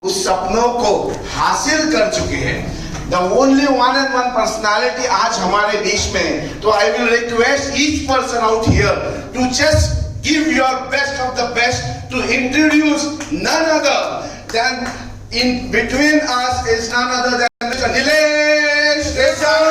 उस सपनों को हासिल कर चुके हैं। The only one and one personality आज हमारे बीच में। तो I will request each person out here to just give your best of the best to introduce none other than in between us is none other than Mr. Nilesh Desai.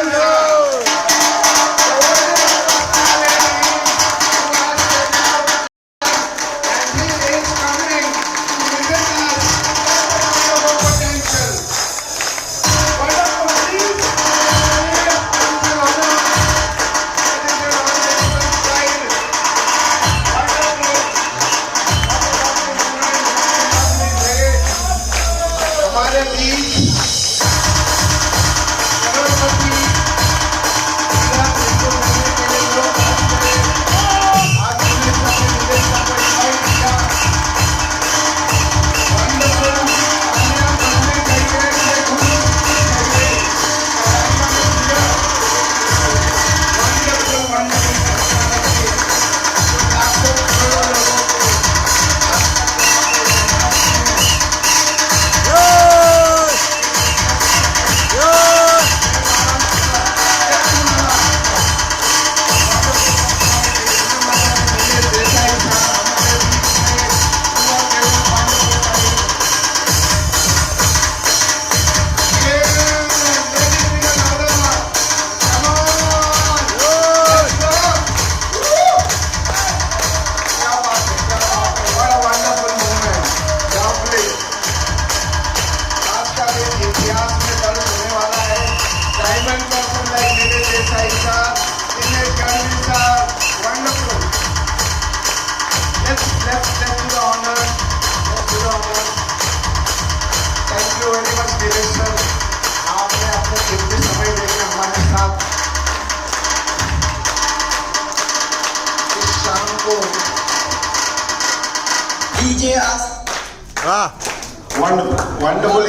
Wonderful.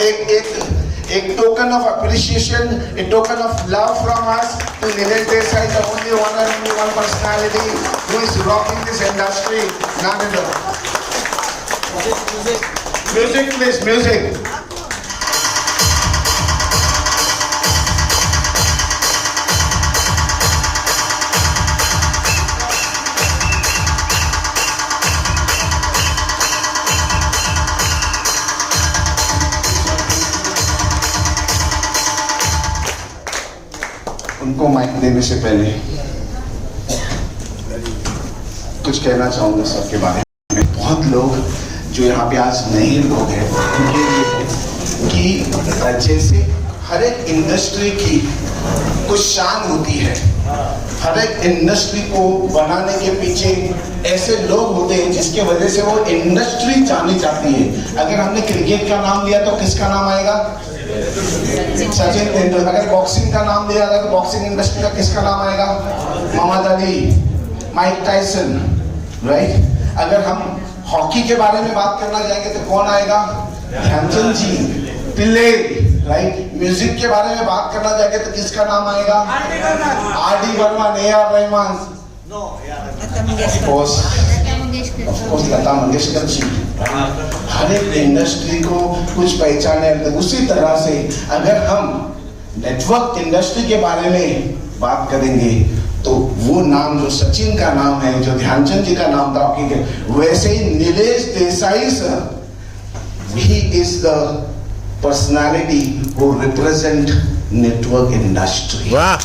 एक token of appreciation, a token of love from us to Nilesh Desai, the only one and only one personality who is rocking this industry. None other. Music, please, music. उनको mic देने से पहले कुछ कहना चाहूंगा सबके बारे में। बहुत लोग जो यहाँ पे आज नए लोग हैं उनके लिए कि जैसे हर एक इंडस्ट्री की कुछ शान होती है, हर एक इंडस्ट्री को बनाने के पीछे ऐसे लोग होते हैं जिसके वजह से वो इंडस्ट्री जानी जाती है। अगर हमने क्रिकेट का नाम लिया तो किसका नाम आएगा? सचिन तेंदुलकर। अगर बॉक्सिंग का नाम लिया जाए तो बॉक्सिंग इंडस्ट्री का किसका नाम आएगा? Muhammad Ali, Mike Tyson, right? अगर हम हॉकी के बारे में बात करना जाएंगे तो कौन आएगा? ध्यानचंद जी, पिल्ले, राइट? म्यूजिक के बारे में बात करना जाएंगे तो किसका नाम आएगा? आर.डी. बर्मन, ए.आर. रहमान, लता मंगेशकर जी। हर एक इंडस्ट्री को कुछ पहचाने। उसी तरह से अगर हम नेटवर्क इंडस्ट्री के बारे में बात करेंगे तो वो नाम जो सचिन का नाम है, जो ध्यानचंद जी का नाम था, वैसे ही Nilesh Desai sir, he is the personality who represent network industry. वाह!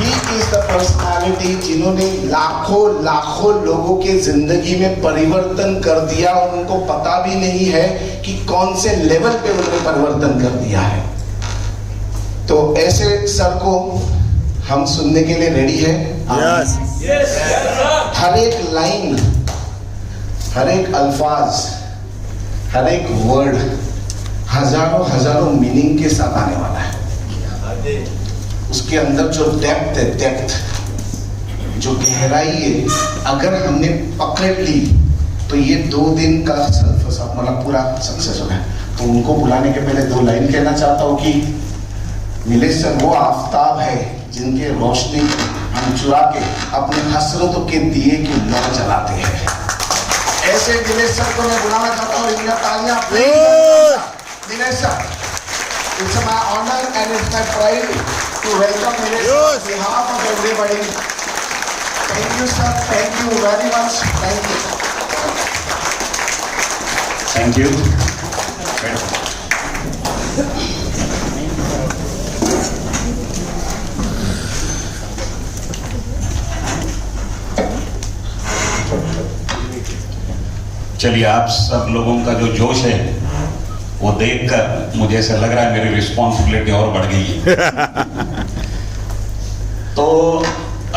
He is the personality जिन्होंने लाखों लोगों के जिंदगी में परिवर्तन कर दिया और उनको पता भी नहीं है कि कौन से लेवल पे उन्होंने परिवर्तन कर दिया है। तो ऐसे सर को हम सुनने के लिए रेडी है। Yes. हर एक लाइन, हर एक अल्फाज, हर एक वर्ड हजारों मीनिंग के साथ आने वाला है। उसके अंदर जो डेप्थ है, जो गहराई है, अगर हमने पकड़ ली तो ये 2 दिन का मतलब पूरा सक्सेस होगा। तो उनको बुलाने के पहले 2 लाइन कहना चाहता हूँ कि नीलेश सर वो आफताब है जिनके रोशनी हम चुरा के अपने हसरतों के दिए की लौ जलाते हैं। ऐसे दिनेश सर को मैं बुलाना चाहता हूँ, इनका तालियां Dinesh sir. It's my honor and it's my pride to welcome Dinesh sir on behalf of everybody. Thank you sir, thank you very much, thank you. Thank you. चलिए, आप सब लोगों का जो जोश है वो देखकर मुझे ऐसा लग रहा है मेरी रिस्पॉन्सिबिलिटी और बढ़ गई है। तो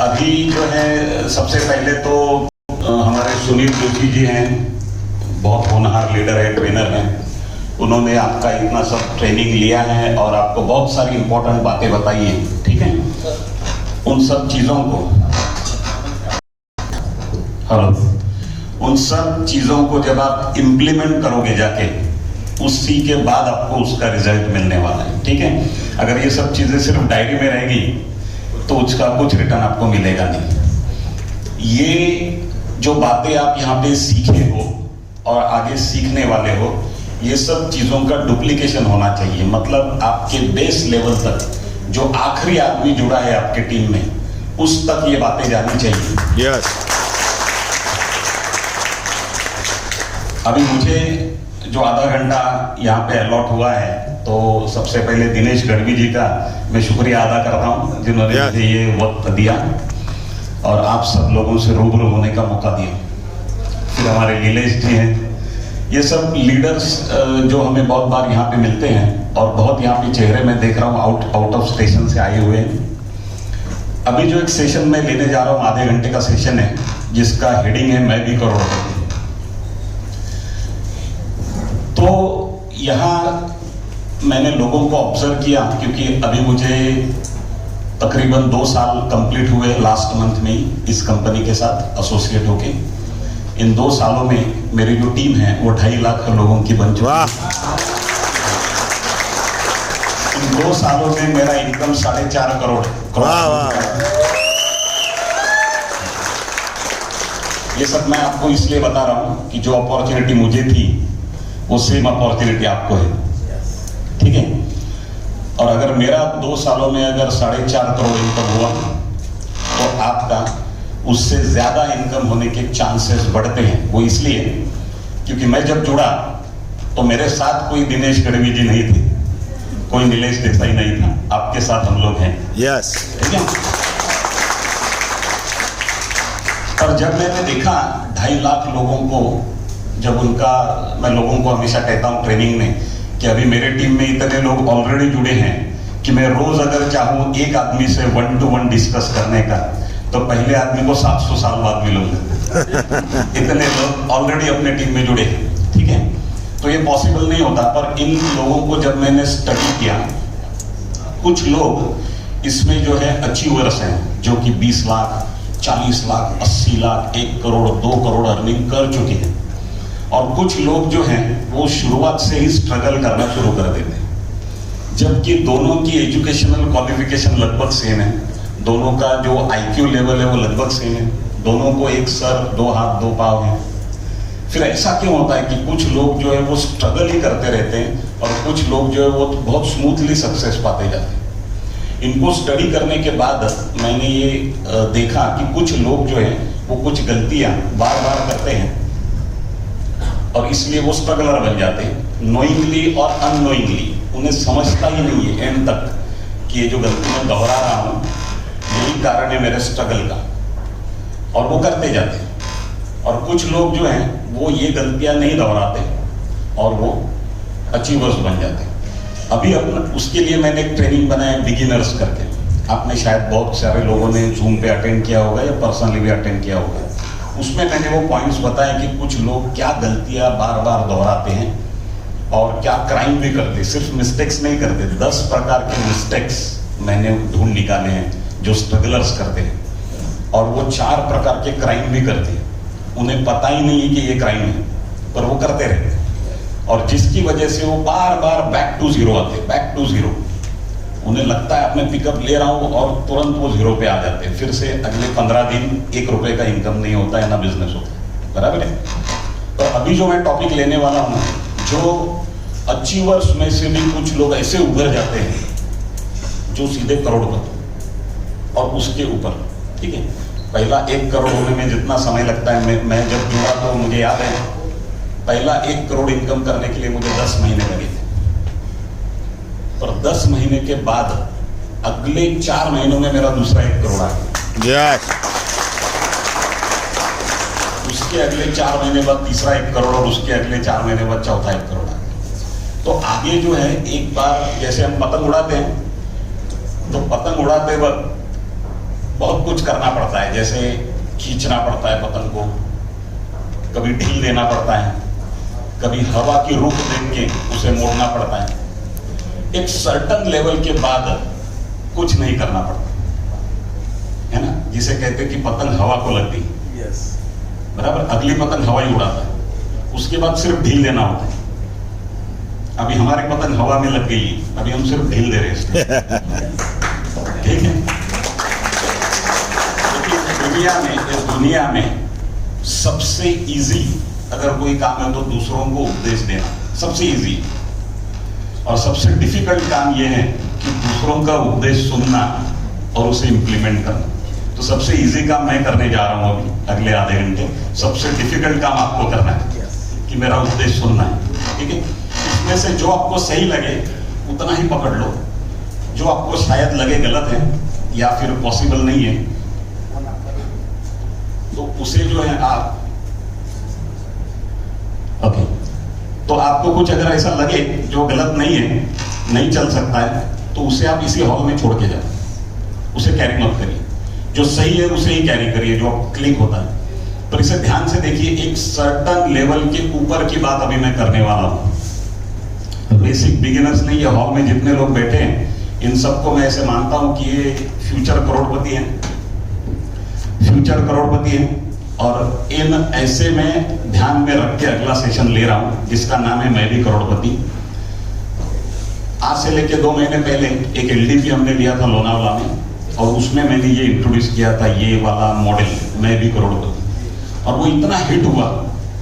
अभी जो है सबसे पहले तो हमारे सुनील जोशी जी हैं, बहुत होनहार लीडर है, ट्रेनर हैं। उन्होंने आपका इतना सब ट्रेनिंग लिया है और आपको बहुत सारी इंपॉर्टेंट बातें बताई है, ठीक है। उन सब चीज़ों को उन सब चीज़ों को जब आप इम्प्लीमेंट करोगे जाके, उसी के बाद आपको उसका रिजल्ट मिलने वाला है, ठीक है। अगर ये सब चीज़ें सिर्फ डायरी में रहेगी तो उसका कुछ रिटर्न आपको मिलेगा नहीं। ये जो बातें आप यहाँ पे सीखे हो और आगे सीखने वाले हो, ये सब चीज़ों का डुप्लीकेशन होना चाहिए। मतलब आपके बेस लेवल तक जो आखिरी आदमी जुड़ा है आपके टीम में, उस तक ये बातें जानी चाहिए। यस। अभी मुझे जो आधा घंटा यहाँ पे अलॉट हुआ है, तो सबसे पहले दिनेश गढ़वी जी का मैं शुक्रिया अदा करता हूँ, जिन्होंने मुझे ये वक्त दिया और आप सब लोगों से रूबरू होने का मौका दिया। फिर हमारे नीलेश जी हैं, ये सब लीडर्स जो हमें बहुत बार यहाँ पे मिलते हैं और बहुत यहाँ पे चेहरे में देख रहा हूँ आउट ऑफ स्टेशन से आए हुए हैं। अभी जो एक सेशन मैं लेने जा रहा हूँ, आधे घंटे का सेशन है, जिसका हेडिंग है मैं भी करोड़पति। तो यहाँ मैंने लोगों को ऑब्जर्व किया, क्योंकि अभी मुझे तकरीबन 2 साल कंप्लीट हुए लास्ट मंथ में ही इस कंपनी के साथ एसोसिएट होके। इन 2 सालों में मेरी जो टीम है वो 2.5 लाख लोगों की बन चुकी है। इन 2 सालों में मेरा इनकम 4.5 करोड़। ये सब मैं आपको इसलिए बता रहा हूँ कि जो अपॉर्चुनिटी मुझे थी वो सेम अपॉर्चुनिटी आपको है, ठीक है। और अगर मेरा 2 सालों में अगर 4.5 करोड़ इनकम हुआ तो आपका उससे ज्यादा इनकम होने के चांसेस बढ़ते हैं। वो इसलिए क्योंकि मैं जब जुड़ा तो मेरे साथ कोई दिनेश गढ़वी जी नहीं थे, कोई नीलेश देसाई नहीं था। आपके साथ हम लोग हैं, यस, ठीक है। और जब मैंने देखा 2.5 लाख लोगों को, जब उनका, मैं लोगों को हमेशा कहता हूं ट्रेनिंग में कि अभी मेरे टीम में इतने लोग ऑलरेडी जुड़े हैं कि मैं रोज अगर चाहूं एक आदमी से 1-to-1 डिस्कस करने का, तो पहले आदमी को 700 साल बाद मिलूंगा। इतने लोग ऑलरेडी अपने टीम में जुड़े हैं, ठीक है। तो ये पॉसिबल नहीं होता। पर इन लोगों को जब मैंने स्टडी किया, कुछ लोग इसमें जो है अचीवर्स हैं, जो कि 20 लाख, 40 लाख, 80 लाख, 1 करोड़, 2 करोड़ अर्निंग कर चुके हैं। और कुछ लोग जो हैं वो शुरुआत से ही स्ट्रगल करना शुरू कर देते हैं, जबकि दोनों की एजुकेशनल क्वालिफिकेशन लगभग सेम है, दोनों का जो IQ लेवल है वो लगभग सेम है, दोनों को एक सर, 2 हाथ, 2 पाँव हैं। फिर ऐसा क्यों होता है कि कुछ लोग जो है वो स्ट्रगल ही करते रहते हैं और कुछ लोग जो है वो बहुत स्मूथली सक्सेस पाते जाते हैं। इनको स्टडी करने के बाद मैंने ये देखा कि कुछ लोग जो है वो कुछ गलतियां बार बार करते हैं और इसलिए वो स्ट्रगलर बन जाते हैं, नोइंगली और अननोइंगली। उन्हें समझता ही नहीं है एंड तक कि ये जो गलती मैं दोहरा रहा हूँ यही कारण है मेरे स्ट्रगल का, और वो करते जाते हैं। और कुछ लोग जो हैं वो ये गलतियां नहीं दोहराते और वो अचीवर्स बन जाते हैं। अभी अपना उसके लिए मैंने एक ट्रेनिंग बनाया बिगिनर्स करके। आपने शायद बहुत सारे लोगों ने जूम पे अटेंड किया होगा या पर्सनली भी अटेंड किया होगा। उसमें मैंने वो पॉइंट्स बताए कि कुछ लोग क्या गलतियां बार बार दोहराते हैं और क्या क्राइम भी करते हैं। सिर्फ मिस्टेक्स नहीं करते, 10 प्रकार के मिस्टेक्स मैंने ढूंढ निकाले हैं जो स्ट्रगलर्स करते हैं, और वो 4 प्रकार के क्राइम भी करते हैं। उन्हें पता ही नहीं है कि ये क्राइम है, पर वो करते रहते हैं, और जिसकी वजह से वो बार बार बैक टू जीरो आते हैं, बैक टू जीरो। उन्हें लगता है अपने पिकअप ले रहा हूँ और तुरंत वो जीरो पे आ जाते हैं। फिर से अगले 15 दिन 1 रुपए का इनकम नहीं होता है, ना बिजनेस होता है, बराबर है। तो अभी जो मैं टॉपिक लेने वाला हूँ, जो अचीवर्स में से भी कुछ लोग ऐसे उभर जाते हैं जो सीधे करोड़पति और उसके ऊपर, ठीक है। पहला 1 करोड़ होने में जितना समय लगता है, मैं जब जुड़ा तो मुझे याद है पहला 1 करोड़ इनकम करने के लिए मुझे 10 महीने लगे थे, और 10 महीने के बाद अगले 4 महीनों में मेरा दूसरा 1 करोड़ आ गया। उसके अगले 4 महीने बाद तीसरा 1 करोड़, और उसके अगले 4 महीने बाद चौथा 1 करोड़ आ गया। तो आगे जो है, एक बार जैसे हम पतंग उड़ाते हैं, तो पतंग उड़ाते वक्त बहुत कुछ करना पड़ता है, जैसे खींचना पड़ता है पतंग को, कभी ढील देना पड़ता है, कभी हवा की रुख देख के उसे मोड़ना पड़ता है। एक सर्टन लेवल के बाद कुछ नहीं करना पड़ता है ना, जिसे कहते हैं कि पतंग हवा को लग गई, बराबर, अगली पतंग हवा ही उड़ाता है, उसके बाद सिर्फ ढील देना होता है। अभी हमारी पतंग हवा में लग गई, अभी हम सिर्फ ढील दे रहे हैं, ठीक है। इस दुनिया में सबसे इजी अगर कोई काम है तो दूसरों को उपदेश देना सबसे इजी, और सबसे डिफिकल्ट काम यह है कि दूसरों का उपदेश सुनना और उसे इंप्लीमेंट करना। तो सबसे इजी काम मैं करने जा रहा हूं अभी अगले आधे घंटे। सबसे डिफिकल्ट काम आपको करना है कि मेरा उपदेश सुनना है, ठीक है। इसमें से जो आपको सही लगे उतना ही पकड़ लो, जो आपको शायद लगे गलत है या फिर पॉसिबल नहीं है, तो उसे जो है आप ओके, तो आपको कुछ अगर ऐसा लगे जो गलत नहीं है, नहीं चल सकता है, तो उसे आप इसी हॉल में छोड़ के जाओ, उसे कैरी मत करिए। जो सही है उसे ही कैरी करिए, जो क्लिक होता है। पर इसे ध्यान से देखिए, एक सर्टन लेवल के ऊपर की बात अभी मैं करने वाला हूं। बेसिक बिगिनर्स नहीं, ये हॉल में जितने लोग बैठे हैं इन सबको मैं ऐसे मानता हूं कि ये फ्यूचर करोड़पति हैं, फ्यूचर करोड़पति हैं। और इन ऐसे में ध्यान में रख के अगला सेशन ले रहा हूं जिसका नाम है मैं भी करोड़पति। आज से लेके 2 महीने पहले एक एलडीपी हमने लिया था लोनावाला में, और उसमें मैंने ये इंट्रोड्यूस किया था, ये वाला मॉडल मैं भी करोड़पति। और वो इतना हिट हुआ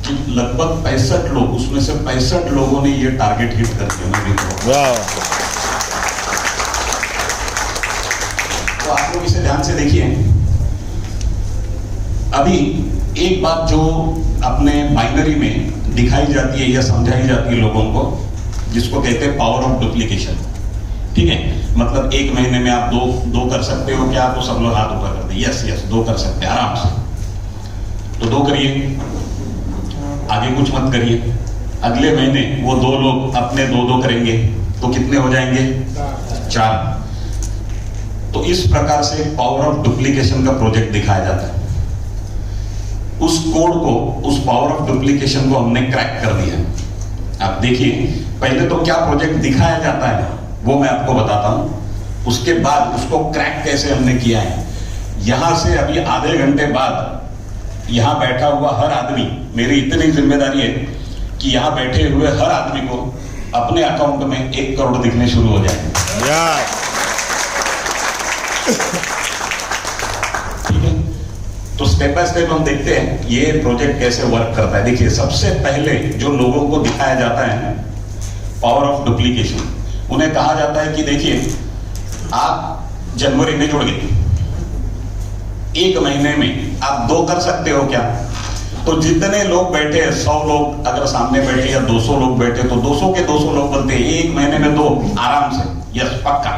कि लगभग 65 लोग, उसमें से 65 लोगों ने ये टारगेट हिट कर दिया, मैं भी करोड़पति। तो आप लोग इसे ध्यान से देखिए। अभी एक बात जो अपने बाइनरी में दिखाई जाती है या समझाई जाती है लोगों को, जिसको कहते हैं पावर ऑफ डुप्लीकेशन, ठीक है। मतलब 1 महीने में आप दो कर सकते हो क्या? तो सब लोग हाथ ऊपर करते हैं, यस 2 कर सकते हैं आराम से। तो 2 करिए, आगे कुछ मत करिए। अगले महीने वो 2 लोग अपने 2 करेंगे, तो कितने हो जाएंगे? 4। तो इस प्रकार से पावर ऑफ डुप्लीकेशन का प्रोजेक्ट दिखाया जाता है। उस कोड को, उस पावर ऑफ डुप्लीकेशन को हमने क्रैक कर दिया। आप देखिए, पहले तो क्या प्रोजेक्ट दिखाया जाता है वो मैं आपको बताता हूं, उसके बाद उसको क्रैक कैसे हमने किया है। यहां से अभी आधे घंटे बाद यहां बैठा हुआ हर आदमी, मेरी इतनी जिम्मेदारी है कि यहां बैठे हुए हर आदमी को अपने अकाउंट में 1 करोड़ दिखने शुरू हो जाए। ठीक है, तो स्टेप बाय स्टेप हम देखते हैं ये प्रोजेक्ट कैसे वर्क करता है। देखिए, सबसे पहले जो लोगों को दिखाया जाता है पावर ऑफ डुप्लीकेशन, उन्हें कहा जाता है कि देखिए, आप जनवरी में जुड़ गए, 1 महीने में आप 2 कर सकते हो क्या? तो जितने लोग बैठे, 100 लोग अगर सामने बैठे या 200 लोग बैठे, तो 200 के 200 लोग बोलते हैं 1 महीने में 2 आराम से, यस पक्का।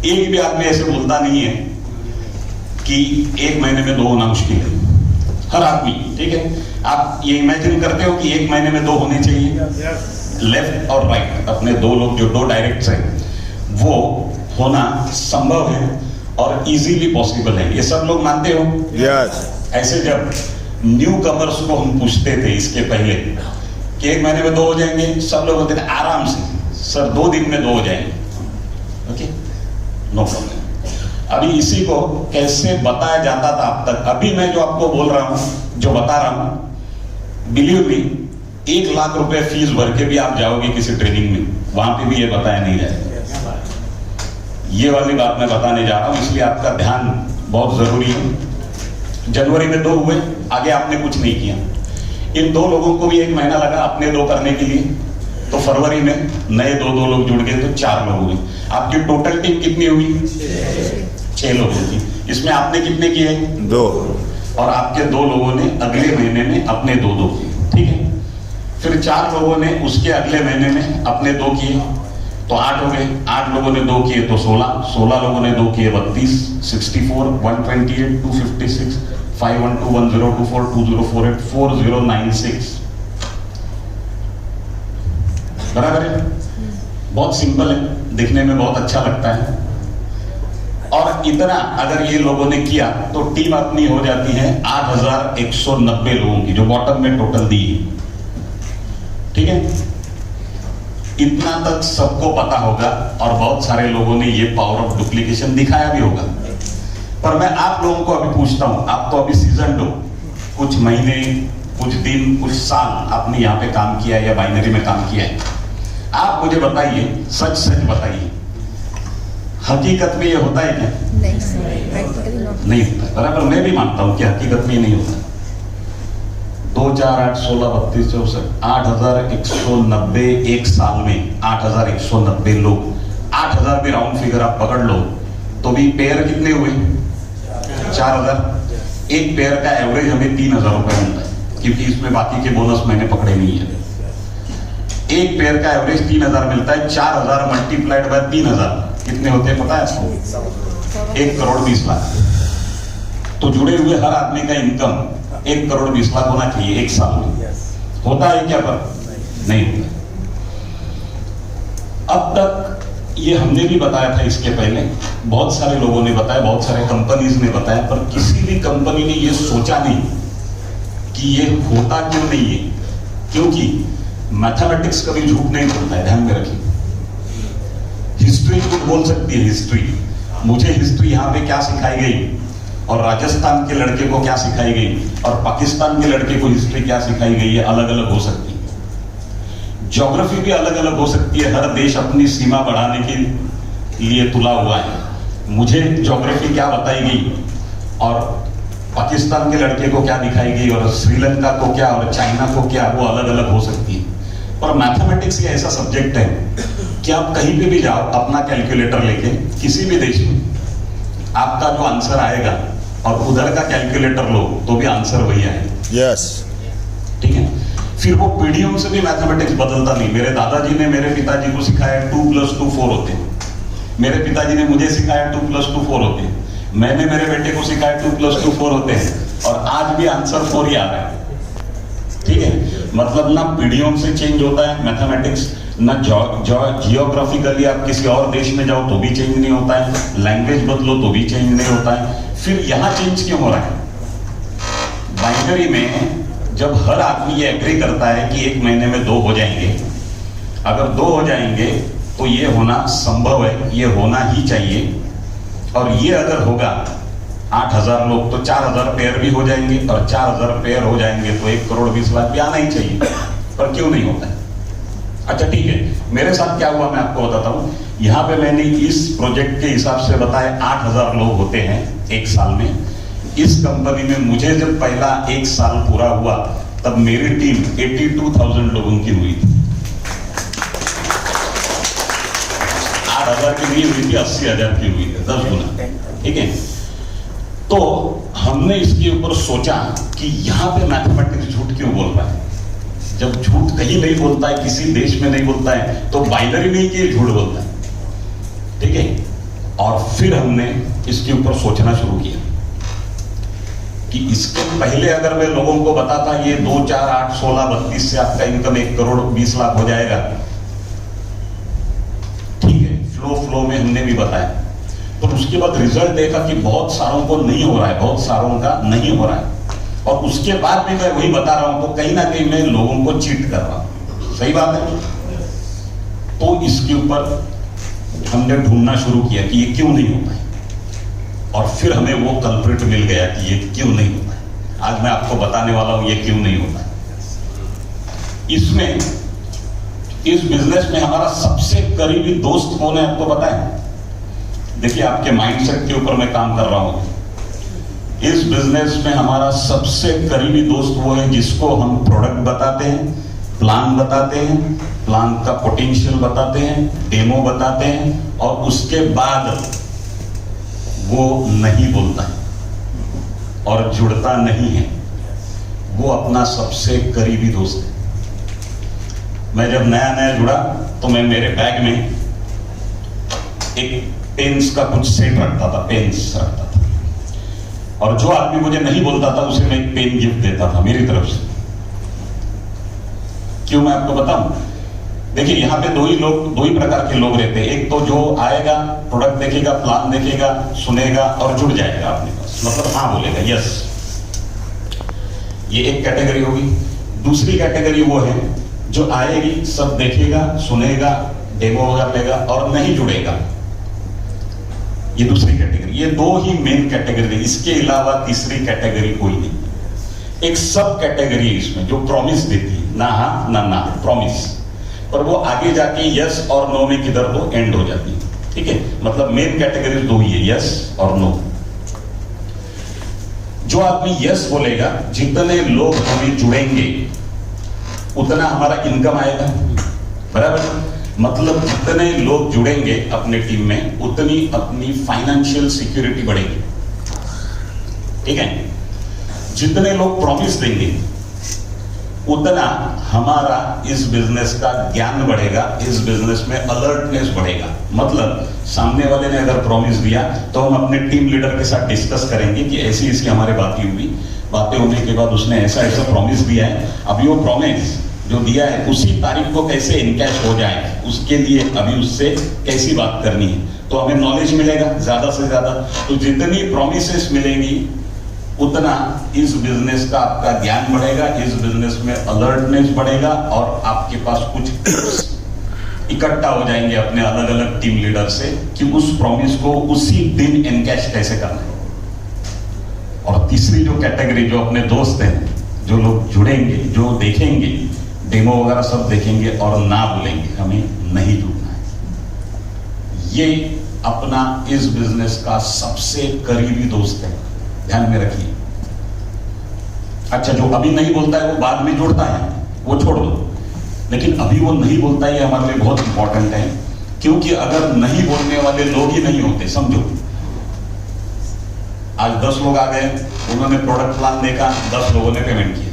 एक भी आदमी ऐसे बोलता नहीं है कि 1 महीने में 2 होना मुश्किल है, हर आदमी, ठीक है। आप ये इमेजिन करते हो कि 1 महीने में 2 होने चाहिए, लेफ्ट और राइट, अपने 2 लोग जो 2 डायरेक्ट हैं, वो होना संभव है और इजीली पॉसिबल है। ये सब लोग मानते हो? यस। ऐसे जब न्यू कमर्स को हम पूछते थे इसके पहले कि 1 महीने में 2 हो जाएंगे, सब लोग बोलते थे आराम से सर 2 दिन में 2 हो जाएंगे। Okay, no problem. अभी इसी को कैसे बताया जाता था अब तक, अभी मैं जो आपको बोल रहा हूं, जो बता रहा हूं, बिलीव मी, 1 लाख रुपए फीस भर के भी आप जाओगे किसी ट्रेनिंग में, वहां पे भी ये बताया नहीं जाएगा। ये वाली बात मैं बताने जा रहा हूं, इसलिए आपका ध्यान बहुत जरूरी है। जनवरी में 2 हुए, आगे आपने कुछ नहीं किया। इन 2 लोगों को भी 1 महीना लगा अपने 2 करने के लिए, तो फरवरी में नए 2 लोग जुड़ गए तो 4 लोग हुए। आपकी टोटल टीम कितनी हुई? 6 लोगों की। इसमें आपने कितने किए? 2। और आपके 2 लोगों ने अगले महीने में अपने 2 किए, ठीक है। फिर 4 लोगों ने उसके अगले महीने में अपने 2 किए, तो 8 हो गए। 8 लोगों ने 2 किए तो 16, 16 लोगों ने 2 किए 32, 64, 128, 256, 512, 1024, 2048, 4096। बराबर है? बहुत सिंपल है, दिखने में बहुत अच्छा लगता है। और इतना अगर ये लोगों ने किया तो टीम अपनी हो जाती है 8190 लोगों की, जो बॉटम में टोटल दी है, ठीक है। इतना तक सबको पता होगा और बहुत सारे लोगों ने ये पावर ऑफ डुप्लीकेशन दिखाया भी होगा। पर मैं आप लोगों को अभी पूछता हूं, आप तो अभी सीजन 2, कुछ महीने, कुछ दिन, कुछ साल आपने यहाँ पे काम किया है या बाइनरी में काम किया है। आप मुझे बताइए, सच सच बताइए, हकीकत में ये होता है क्या? नहीं होता। बराबर, मैं भी मानता हूं कि हकीकत में ये नहीं होता। 2, 4, 8, 16, 32, 64, 8190 एक साल में 8190 लोग, 8000 भी राउंड फिगर आप पकड़ लो तो भी पेयर कितने हुए? 4000। एक पेयर का एवरेज हमें 3000 रुपए मिलता है, क्योंकि इसमें बाकी के बोनस मैंने पकड़े नहीं है। एक पेयर का एवरेज 3000 मिलता है। 4000 मल्टीप्लाइड बाय 3000 कितने होते हैं पता है आपको? 1,20,00,000। तो जुड़े हुए हर आदमी का इनकम 1,20,00,000 होना चाहिए एक साल में। होता है क्या? पर नहीं होता। अब तक ये हमने भी बताया था, इसके पहले बहुत सारे लोगों ने बताया, बहुत सारे कंपनीज ने बताया, पर किसी भी कंपनी ने ये सोचा नहीं कि ये होता क्यों नहीं है। क्योंकि मैथमेटिक्स कभी झूठ नहीं बोलता है, ध्यान में रखिए। हिस्ट्री झूठ बोल सकती है। हिस्ट्री, मुझे हिस्ट्री यहाँ पे क्या सिखाई गई और राजस्थान के लड़के को क्या सिखाई गई और पाकिस्तान के लड़के को हिस्ट्री क्या सिखाई गई है, अलग अलग हो सकती है। ज्योग्राफी भी अलग अलग हो सकती है। हर देश अपनी सीमा बढ़ाने के लिए तुला हुआ है। मुझे ज्योग्राफी क्या बताई गई और पाकिस्तान के लड़के को क्या दिखाई गई और श्रीलंका को क्या और चाइना को क्या, वो अलग अलग हो सकती है। और मैथमेटिक्स ये ऐसा सब्जेक्ट है कि आप कहीं पे भी जाओ अपना कैलकुलेटर लेके, किसी भी देश में आपका जो आंसर आएगा और उधर का कैलकुलेटर लो तो भी आंसर वही आएगा। यस, ठीक है। फिर वो पीढ़ियों से भी मैथमेटिक्स बदलता नहीं। मेरे दादाजी ने मेरे पिताजी को सिखाया 2 + 2 4 होते हैं। मेरे पिताजी ने मुझे सिखाया 2 + 2 4 होते हैं। मैंने मेरे बेटे को सिखाया 2 + 2 4 होते हैं और आज भी आंसर 4 ही आ रहा है। ठीक है, मतलब ना पीढ़ियों से चेंज होता है मैथमेटिक्स, ना जियोग्राफिकली आप किसी और देश में जाओ तो भी चेंज नहीं होता है, लैंग्वेज बदलो तो भी चेंज नहीं होता है। फिर यहां चेंज क्यों हो रहा है? बाइनरी में जब हर आदमी ये एग्री करता है कि एक महीने में 2 हो जाएंगे, अगर 2 हो जाएंगे तो ये होना संभव है, ये होना ही चाहिए। और ये अगर होगा 8000 लोग तो 4000 पेयर भी हो जाएंगे और 4000 पेयर हो जाएंगे तो 1,20,00,000 भी आना ही चाहिए। पर क्यों नहीं होता है? अच्छा ठीक है, मेरे साथ क्या हुआ मैं आपको बताता हूँ। यहाँ पे मैंने इस प्रोजेक्ट के हिसाब से बताया 8000 लोग होते हैं एक साल में। इस कंपनी में मुझे जब पहला 1 साल पूरा हुआ तब मेरी टीम 82,000 लोगों की हुई थी। 8,000 की नहीं हुई थी, 80,000 की हुई थी, 10 गुना। ठीक है, तो हमने इसके ऊपर सोचा कि यहाँ पे मैथमेटिक्स झूठ क्यों बोल रहा है। जब झूठ कहीं नहीं बोलता है, किसी देश में नहीं बोलता है, तो बाइनरी नहीं कि झूठ बोलता है। ठीक है, और फिर हमने इसके ऊपर सोचना शुरू किया कि इसके पहले अगर मैं लोगों को बताता ये 2, 4, 8, 16, 32 से आपका इनकम 1,20,00,000 हो जाएगा, ठीक है, फ्लो में हमने भी बताया। तो उसके बाद रिजल्ट देखा कि बहुत सारों को नहीं हो रहा है, बहुत सारों का नहीं हो रहा है। और उसके बाद भी मैं वही बता रहा हूं, तो कहीं ना कहीं मैं लोगों को चीट कर रहा हूं। सही बात है। तो इसके ऊपर हमने ढूंढना शुरू किया कि ये क्यों नहीं होता है, और फिर हमें वो कल्प्रिट मिल गया कि ये क्यों नहीं होता है। आज मैं आपको बताने वाला हूं ये क्यों नहीं होता है। इसमें इस बिजनेस में हमारा सबसे करीबी दोस्त कौन है आपको पता है? देखिए, आपके माइंडसेट के ऊपर मैं काम कर रहा हूं। इस बिजनेस में हमारा सबसे करीबी दोस्त वो है जिसको हम प्रोडक्ट बताते हैं, प्लान बताते हैं, प्लान का पोटेंशियल बताते हैं, डेमो बताते हैं, और उसके बाद वो नहीं बोलता है और जुड़ता नहीं है। वो अपना सबसे करीबी दोस्त है। मैं जब नया नया जुड़ा तो मैं मेरे बैग में एक पेन्स का कुछ सेट रखता था, पेन्स रखता था, और जो आदमी मुझे नहीं बोलता था उसे मैं एक पेन गिफ्ट देता था मेरी तरफ से। क्यों, मैं आपको बताऊं। देखिए, यहाँ पे दो ही प्रकार के लोग रहते हैं। एक तो जो आएगा, प्रोडक्ट देखेगा, प्लान देखेगा, सुनेगा और जुड़ जाएगा अपने पास, मतलब हाँ बोलेगा, यस, ये एक कैटेगरी होगी। दूसरी कैटेगरी वो है जो आएगी, सब देखेगा, सुनेगा, डेमो वगैरह लेगा और नहीं जुड़ेगा। ये दूसरी कैटेगरी। ये दो ही मेन कैटेगरी है, इसके अलावा तीसरी कैटेगरी कोई नहीं। एक सब कैटेगरी है इसमें जो प्रॉमिस देती है, ना हाँ ना ना, प्रॉमिस, पर वो आगे जाके यस और नो में किधर वो एंड हो जाती है। ठीक है, मतलब मेन कैटेगरी दो ही है, यस और नो। जो आदमी यस बोलेगा, जितने लोग हमें जुड़ेंगे उतना हमारा इनकम आएगा, बराबर। मतलब जितने लोग जुड़ेंगे अपने टीम में उतनी अपनी फाइनेंशियल सिक्योरिटी बढ़ेगी। ठीक है, जितने लोग प्रॉमिस देंगे उतना हमारा इस बिजनेस का ज्ञान बढ़ेगा, इस बिजनेस में अलर्टनेस बढ़ेगा। मतलब सामने वाले ने अगर प्रॉमिस दिया तो हम अपने टीम लीडर के साथ डिस्कस करेंगे कि ऐसी ऐसी हमारी बातें होने के बाद उसने ऐसा ऐसा प्रॉमिस दिया है, अभी वो प्रॉमिस जो दिया है उसी तारीख को कैसे इनकैश हो जाए, उसके लिए अभी उससे कैसी बात करनी है। तो हमें नॉलेज मिलेगा ज्यादा से ज्यादा। तो जितनी प्रॉमिसेस मिलेंगी उतना इस बिजनेस का आपका ज्ञान बढ़ेगा, इस बिजनेस में अलर्टनेस बढ़ेगा, और आपके पास कुछ इकट्ठा हो जाएंगे अपने अलग अलग टीम लीडर से कि उस प्रॉमिस को उसी दिन इनकैश कैसे करना है। और तीसरी जो कैटेगरी, जो अपने दोस्त हैं, जो लोग जुड़ेंगे, जो देखेंगे, डेमो वगैरह सब देखेंगे और ना बोलेंगे हमें नहीं जुड़ना है, ये अपना इस बिजनेस का सबसे करीबी दोस्त है, ध्यान में रखिए। अच्छा, जो अभी नहीं बोलता है वो बाद में जुड़ता है, वो छोड़ दो, लेकिन अभी वो नहीं बोलता है, ये हमारे लिए बहुत इंपॉर्टेंट है। क्योंकि अगर नहीं बोलने वाले लोग ही नहीं होते, समझो आज 10 लोग आ गए, उन्होंने प्रोडक्ट प्लान देखा, 10 लोगों ने पेमेंट किया।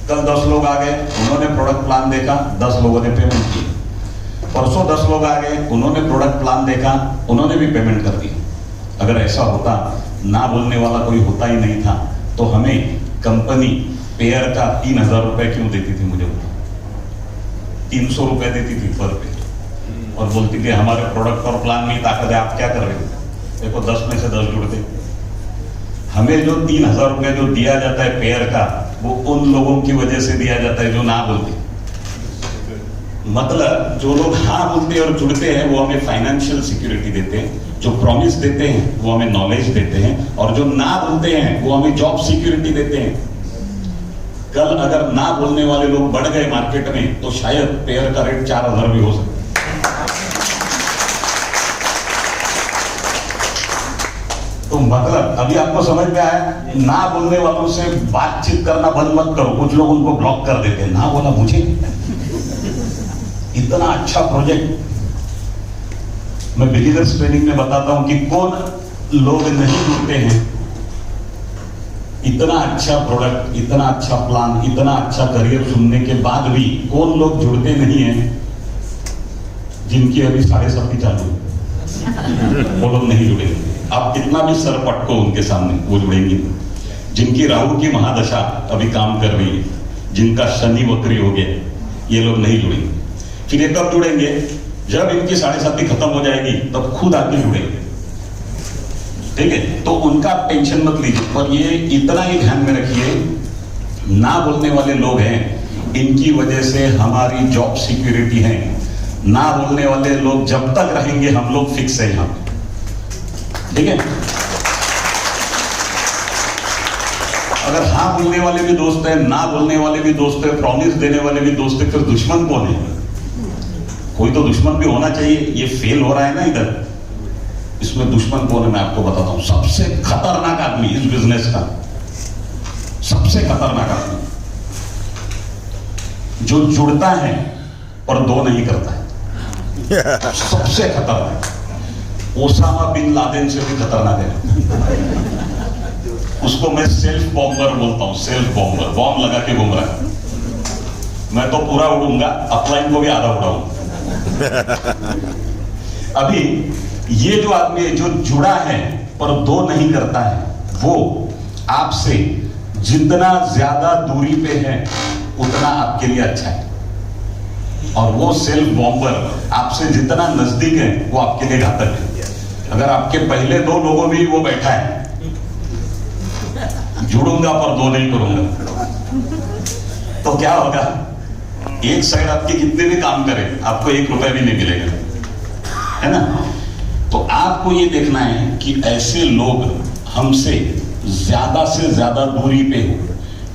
कल 10 लोग आ गए, उन्होंने प्रोडक्ट प्लान देखा, 10 लोगों ने पेमेंट किया। परसों 10 लोग आ गए, उन्होंने प्रोडक्ट प्लान देखा, उन्होंने भी पेमेंट कर दिया। अगर ऐसा होता, ना बोलने वाला कोई होता ही नहीं था, तो हमें कंपनी पेयर का 3000 रुपए क्यों देती थी? मुझे 300 रुपए देती थी पर पेयर, और बोलती थी हमारे प्रोडक्ट और प्लान में ताकत है, आप क्या कर रहे हो? देखो 10 में से 10 जुड़ते। हमें जो 3000 रुपए जो दिया जाता है पेयर का, वो उन लोगों की वजह से दिया जाता है जो ना बोलते। मतलब जो लोग हाँ बोलते और जुड़ते हैं वो हमें फाइनेंशियल सिक्योरिटी देते हैं, जो प्रॉमिस देते हैं वो हमें नॉलेज देते हैं, और जो ना बोलते हैं वो हमें जॉब सिक्योरिटी देते हैं। कल अगर ना बोलने वाले लोग बढ़ गए मार्केट में तो शायद पेयर का रेट 4000 भी हो सकता है। तो मतलब अभी आपको समझ में आया, ना बोलने वालों से बातचीत करना बंद मत करो। कुछ लोग उनको ब्लॉक कर देते हैं, ना बोला मुझे, इतना अच्छा प्रोजेक्ट। मैं बिगिनर्स ट्रेनिंग में बताता हूं कि कौन लोग नहीं जुड़ते हैं। इतना अच्छा प्रोडक्ट, इतना अच्छा प्लान, इतना अच्छा करियर सुनने के बाद भी कौन लोग जुड़ते नहीं हैं? जिनकी अभी 7.5 चालू है वो लोग नहीं जुड़ेंगे। आप कितना भी सर पटको उनके सामने, वो जुड़ेंगे। जिनकी राहु की महादशा अभी काम कर रही है, जिनका शनि वक्री हो गया, ये लोग नहीं जुड़ेंगे। फिर ये कब जुड़ेंगे? जब इनकी 7.5 खत्म हो जाएगी तब खुद आके जुड़ेंगे। ठीक है, तो उनका टेंशन मत लीजिए। पर ये इतना ही ध्यान में रखिए, ना बोलने वाले लोग हैं, इनकी वजह से हमारी जॉब सिक्योरिटी है। ना बोलने वाले लोग जब तक रहेंगे हम लोग फिक्स है यहां पे। ठीक है, अगर हाँ बोलने वाले भी दोस्त हैं, ना बोलने वाले भी दोस्त हैं, प्रॉमिस देने वाले भी दोस्त हैं, फिर दुश्मन कौन है? कोई तो दुश्मन भी होना चाहिए। ये फेल हो रहा है ना इधर, इसमें दुश्मन कौन है मैं आपको बताता हूं। सबसे खतरनाक आदमी इस बिजनेस का, सबसे खतरनाक आदमी जो जुड़ता है और दो नहीं करता है, सबसे खतरनाक। ओसामा बिन लादेन से भी खतरनाक है। उसको मैं सेल्फ बॉम्बर बोलता हूं, सेल्फ बॉम्बर। बॉम्ब लगा के घूम रहा है, मैं तो पूरा उड़ूंगा, अपलाइन को भी आधा उड़ाऊंगा। अभी ये जो आदमी है जो जुड़ा है पर दो नहीं करता है, वो आपसे जितना ज्यादा दूरी पे है उतना आपके लिए अच्छा है। और वो सेल्फ बॉम्बर आपसे जितना नजदीक है वो आपके लिए घातक है। अगर आपके पहले दो लोगों में वो बैठा है, जुड़ूंगा पर दो नहीं करूंगा, तो क्या होगा? एक साइड आपके कितने भी काम करे आपको 1 रुपया भी नहीं मिलेगा, है ना? तो आपको ये देखना है कि ऐसे लोग हमसे ज्यादा से ज्यादा दूरी पे हो,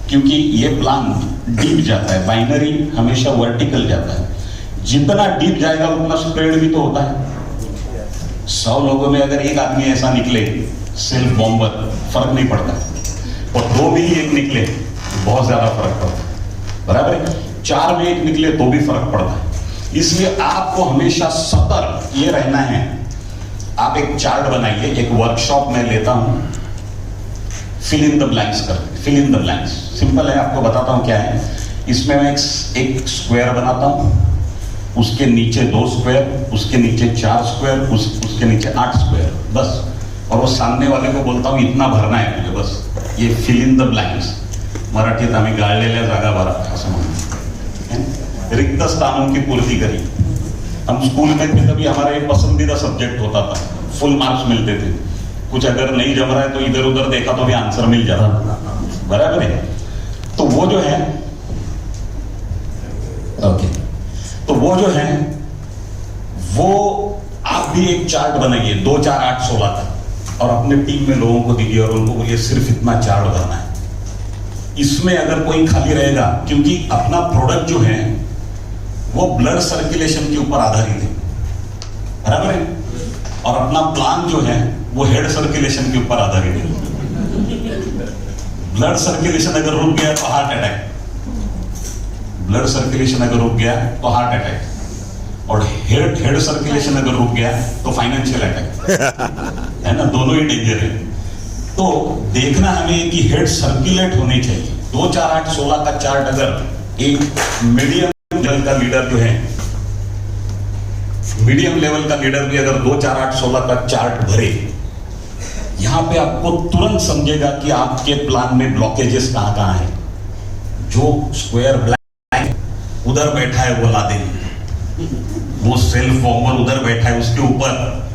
क्योंकि ये प्लान डीप जाता है। बाइनरी हमेशा वर्टिकल जाता है, जितना डीप जाएगा उतना स्प्रेड भी तो होता है। 100 लोगों में अगर एक आदमी ऐसा निकले सेल्फ बॉम्बर, फर्क नहीं पड़ता, और 2 में ही एक निकले बहुत ज्यादा फर्क पड़ता है, बराबर है? 4 में एक निकले तो भी फर्क पड़ता है। इसलिए आपको हमेशा सतर्क ये रहना है। आप एक चार्ट बनाइए, एक वर्कशॉप में लेता हूं, फिल इन द ब्लैंक्स कर, fill in the blanks simple है, आपको बताता हूं क्या है। इसमें मैं एक स्क्वायर बनाता हूं, उसके नीचे 2 स्क्वायर, उसके नीचे 4 स्क्वायर, उसके नीचे 8 स्क्वायर, बस। और वो सामने वाले को बोलता हूं इतना भरना है मुझे, बस। ये फिल इन द ब्लैंक्स मराठीत आम्ही गाळलेल्या जागा भरा असं म्हणतो, रिक्त स्थानों की पूर्ति करी। हम स्कूल में थे तभी हमारा एक पसंदीदा सब्जेक्ट होता था, फुल मार्क्स मिलते थे। कुछ अगर नहीं जम रहा है तो इधर उधर देखा तो भी आंसर मिल जाता, बराबर है? तो वो जो है, ओके, तो वो जो है वो आप भी एक चार्ट बनाइए 2, 4, 8, 16 तक, और अपने टीम में लोगों को दीजिए और उनको बोलिए सिर्फ इतना चार्ट भरना है। इसमें अगर कोई खाली रहेगा, क्योंकि अपना प्रोडक्ट जो है वो ब्लड सर्कुलेशन के ऊपर आधारित है, बराबर है? और अपना प्लान जो है वो हेड सर्कुलेशन के ऊपर आधारित है। ब्लड सर्कुलेशन अगर रुक गया तो हार्ट अटैक, ब्लड सर्कुलेशन अगर रुक गया तो हार्ट अटैक, और हेड सर्कुलेशन अगर रुक गया तो फाइनेंशियल अटैक, है ना? दोनों ही डेंजर है। तो देखना हमें कि हेड सर्कुलेट होने चाहिए। 2, 4, 8, 16 का चार्ट अगर एक मीडियम लेवल का लीडर जो है, मीडियम लेवल का लीडर भी अगर 2, 4, 8, 16 का चार्ट भरे, यहां पे आपको तुरंत समझेगा कि आपके प्लान में ब्लॉकेजेस कहां कहां है। जो स्क्वायर ब्लैंक उधर बैठा है वो लादेन, वो सेल्फ बॉम्बर उधर बैठा है, उसके ऊपर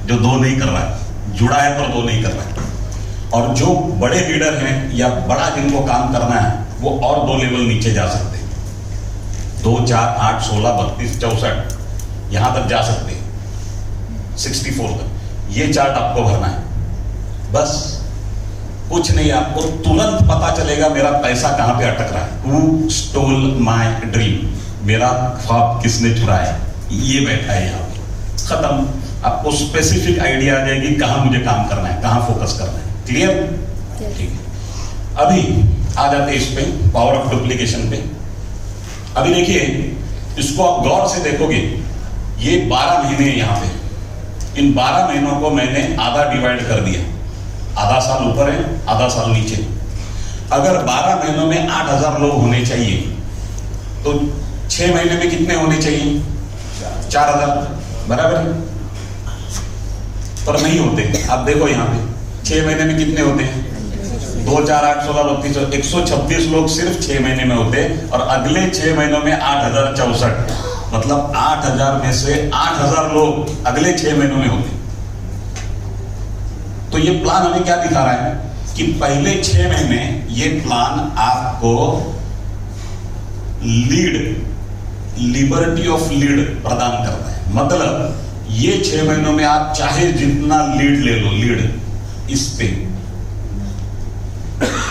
जो 2 नहीं कर रहा है, जुड़ा है पर 2 नहीं कर रहा है। और जो बड़े लीडर हैं या बड़ा जिनको काम करना है वो और 2 लेवल नीचे जा सकते हैं, 2, 4, 8, 16, 32, 64 यहां तक जा सकते हैं, 64 तक। ये चार्ट आपको भरना है, बस कुछ नहीं। आपको तुरंत पता चलेगा मेरा पैसा कहां पे अटक रहा है। Who stole my dream? मेरा ख्वाब किसने चुराया? ये बैठा है यहाँ पे, खत्म। आपको स्पेसिफिक आइडिया आ जाएगी कहां मुझे काम करना है, कहां फोकस करना है। क्लियर? ठीक है। अभी आ जाते हैं इस पे, पावर ऑफ डुप्लीकेशन पे। अभी देखिए, इसको आप गौर से देखोगे, ये 12 महीने हैं यहाँ पे। इन 12 महीनों को मैंने आधा डिवाइड कर दिया, आधा साल ऊपर है, आधा साल नीचे। अगर 12 महीनों में 8000 लोग होने चाहिए तो 6 महीने में कितने होने चाहिए? 4000, बराबर है? पर नहीं होते। आप देखो यहाँ पे 6 महीने में कितने होते हैं? 2, 4, 8, 16, 32, 126 लोग सिर्फ 6 महीने में होते, और अगले 6 महीनों में 8064, मतलब 8000 में से 8000 लोग अगले 6 महीनों में होते। तो ये प्लान हमें क्या दिखा रहा है कि पहले 6 महीने ये प्लान आपको लिबर्टी ऑफ लीड प्रदान करता है। मतलब ये 6 महीनों में आप चाहे जितना लीड ले लो, लीड इस पे,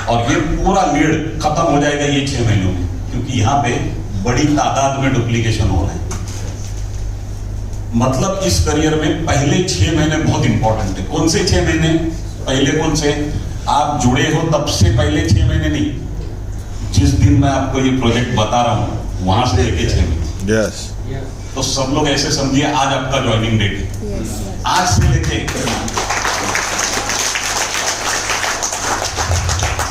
और ये पूरा लीड खत्म हो जाएगा ये 6 महीनों में, क्योंकि यहां पे बड़ी तादाद में डुप्लीकेशन हो रहा है। मतलब इस करियर में पहले 6 महीने बहुत इंपॉर्टेंट है। कौन से 6 महीने? पहले कौन से? आप जुड़े हो तब से पहले 6 महीने नहीं, जिस दिन मैं आपको ये प्रोजेक्ट बता रहा हूं वहां से लेके 6 महीने। यस। तो सब लोग ऐसे समझिए आज आपका ज्वाइनिंग डेट है। आज से लेके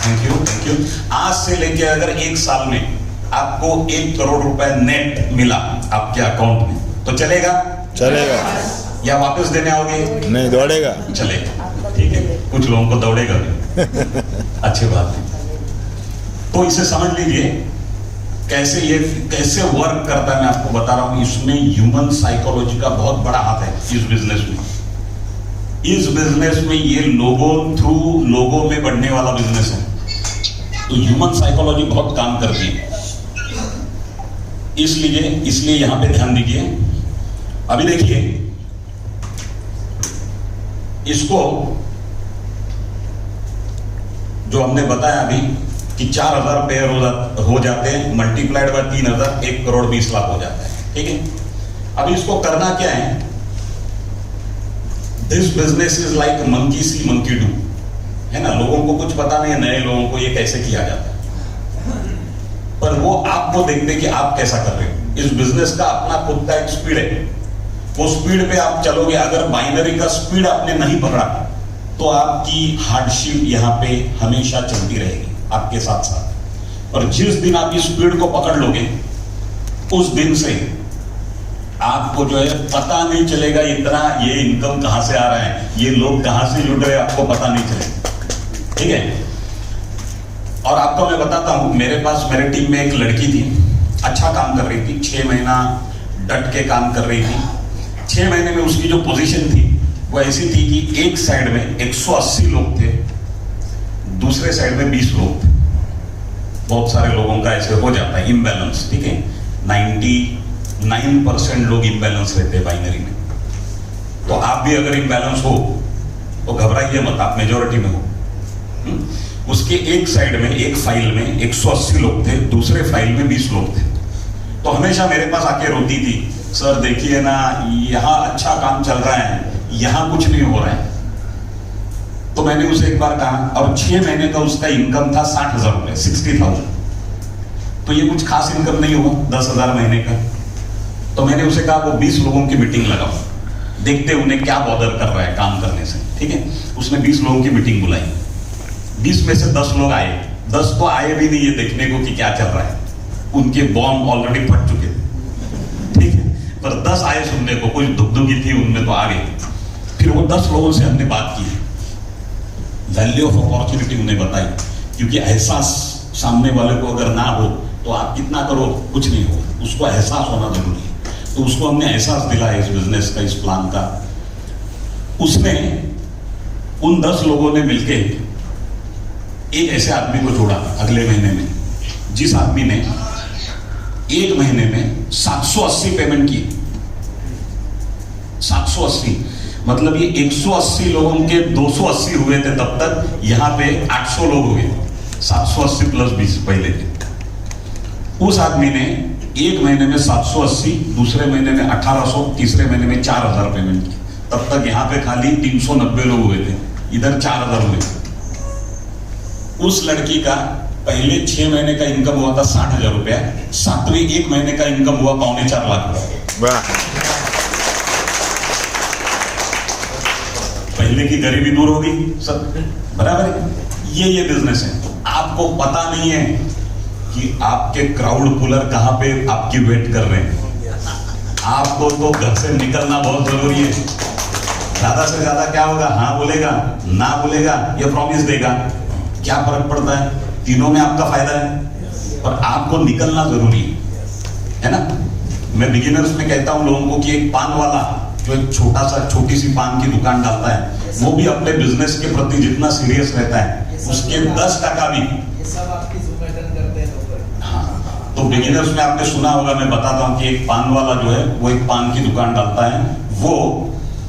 थैंक यू। आज से लेके अगर 1 साल में आपको 1 करोड़ रुपए नेट मिला आपके अकाउंट में तो चलेगा? चलेगा। या वापस देने आओगे? नहीं, दौड़ेगा। चलेगा, ठीक है। कुछ लोगों को दौड़ेगा भी अच्छी बात है। तो इसे समझ लीजिए कैसे वर्क करता है। मैं आपको बता रहा हूं, इसमें ह्यूमन साइकोलॉजी का बहुत बड़ा हाथ है इस बिजनेस में। इस बिजनेस में ये लोगों थ्रू लोगों में बढ़ने वाला बिजनेस है, तो ह्यूमन साइकोलॉजी बहुत काम करती है। इसलिए यहां पे ध्यान दीजिए। अभी देखिए, इसको जो हमने बताया अभी कि 4000 पेयर हो जाते हैं, मल्टीप्लाइड बाय 3000, 1 करोड़ 20 लाख हो जाता है, ठीक है। अभी इसको करना क्या है? This business is like monkey C monkey do, है ना। लोगों को कुछ पता नहीं है, नए लोगों को ये कैसे किया जाता है, पर वो आपको देखते कि आप कैसा कर रहे हो। इस बिजनेस का अपना खुद का एक स्पीड है, वो स्पीड पे आप चलोगे। अगर बाइनरी का स्पीड आपने नहीं पकड़ा तो आपकी हार्डशिप यहां पे हमेशा चलती रहेगी आपके साथ साथ। और जिस दिन आप इस स्पीड को पकड़ लोगे उस दिन से आपको जो है पता नहीं चलेगा इतना ये इनकम कहां से आ रहा है, ये लोग कहां से जुड़ रहे हैं, आपको पता नहीं चलेगा, ठीक है। और आपको मैं बताता हूं, मेरे टीम में एक लड़की थी, अच्छा काम कर रही थी, 6 महीना डट के काम कर रही थी। 6 महीने में उसकी जो पोजीशन थी वो ऐसी थी कि एक साइड में 180 लोग थे, दूसरे साइड में 20 लोग थे। बहुत सारे लोगों का ऐसे हो जाता है इम्बैलेंस, ठीक है। 99% लोग इम्बैलेंस रहते हैं बाइनरी में। तो आप भी अगर इम्बैलेंस हो तो घबराइए मत, आप मेजोरिटी में हो। उसके एक साइड में, एक फाइल में 180 लोग थे, दूसरे फाइल में 20 लोग थे। तो हमेशा मेरे पास आके रोती थी, सर देखिए ना, यहाँ अच्छा काम चल रहा है, यहाँ कुछ नहीं हो रहा है। तो मैंने उसे एक बार कहा, और 6 महीने का उसका इनकम था 60,000 रुपए, 60,000। तो ये कुछ खास इनकम नहीं हुआ 10,000 महीने का। तो मैंने उसे कहा वो 20 लोगों की मीटिंग लगाओ, देखते उन्हें क्या बॉदर कर रहा है काम करने से, ठीक है। उसने 20 लोगों की मीटिंग बुलाई, 20 में से 10 लोग आए। 10 तो आए भी नहीं ये देखने को कि क्या चल रहा है, उनके बॉम्ब ऑलरेडी फट चुके थे, ठीक है। पर 10 आए सुनने को, कुछ दुगदुगी थी उनमें तो आ गए। फिर वो 10 लोगों से हमने बात की, वैल्यू ऑफ अपॉर्चुनिटी उन्हें बताई, क्योंकि एहसास सामने वाले को अगर ना हो तो आप कितना करो कुछ नहीं हो, उसको एहसास होना जरूरी है। तो उसको हमने एहसास दिलाया इस बिजनेस का, इस प्लान का। उसने उन 10 लोगों ने मिलके एक ऐसे आदमी को जोड़ा अगले महीने में, जिस आदमी ने 1 महीने में 780 पेमेंट की। 780 मतलब ये 180 लोगों के 280 हुए थे तब तक, यहां पे 800 लोग हुए। 780 प्लस 20 पहले थे। उस आदमी ने 1 महीने में 780, दूसरे महीने में 1800, तीसरे महीने में 4000 पेमेंट की। तब तक यहां पे खाली 390 लोग हुए थे, इधर 4000 हुए। उस लड़की का पहले 6 महीने का इनकम हुआ था 60,000 रुपया, 7वें 1 महीने का इनकम हुआ 4.25 लाख रुपया। पहले की गरीबी दूर होगी सब, बराबर है। ये बिजनेस है। आपको पता नहीं है कि आपके क्राउड पुलर कहां पे आपकी वेट कर रहे हैं। आपको तो घर से निकलना बहुत जरूरी है। ज्यादा से ज्यादा क्या होगा, हाँ बोलेगा, ना बोलेगा, या प्रॉमिस देगा, क्या फर्क पड़ता है, तीनों में आपका फायदा है। पर आपको निकलना जरूरी है ना। मैं बिगिनर्स में कहता हूं लोगों को कि एक पान वाला जो एक छोटी सी पान की दुकान डालता है, वो भी अपने बिजनेस के प्रति जितना सीरियस रहता है, उसके 10% भी। हाँ, तो बिगिनर्स में आपने सुना होगा, मैं बताता हूं कि एक पान वाला जो है वो एक पान की दुकान डालता है, वो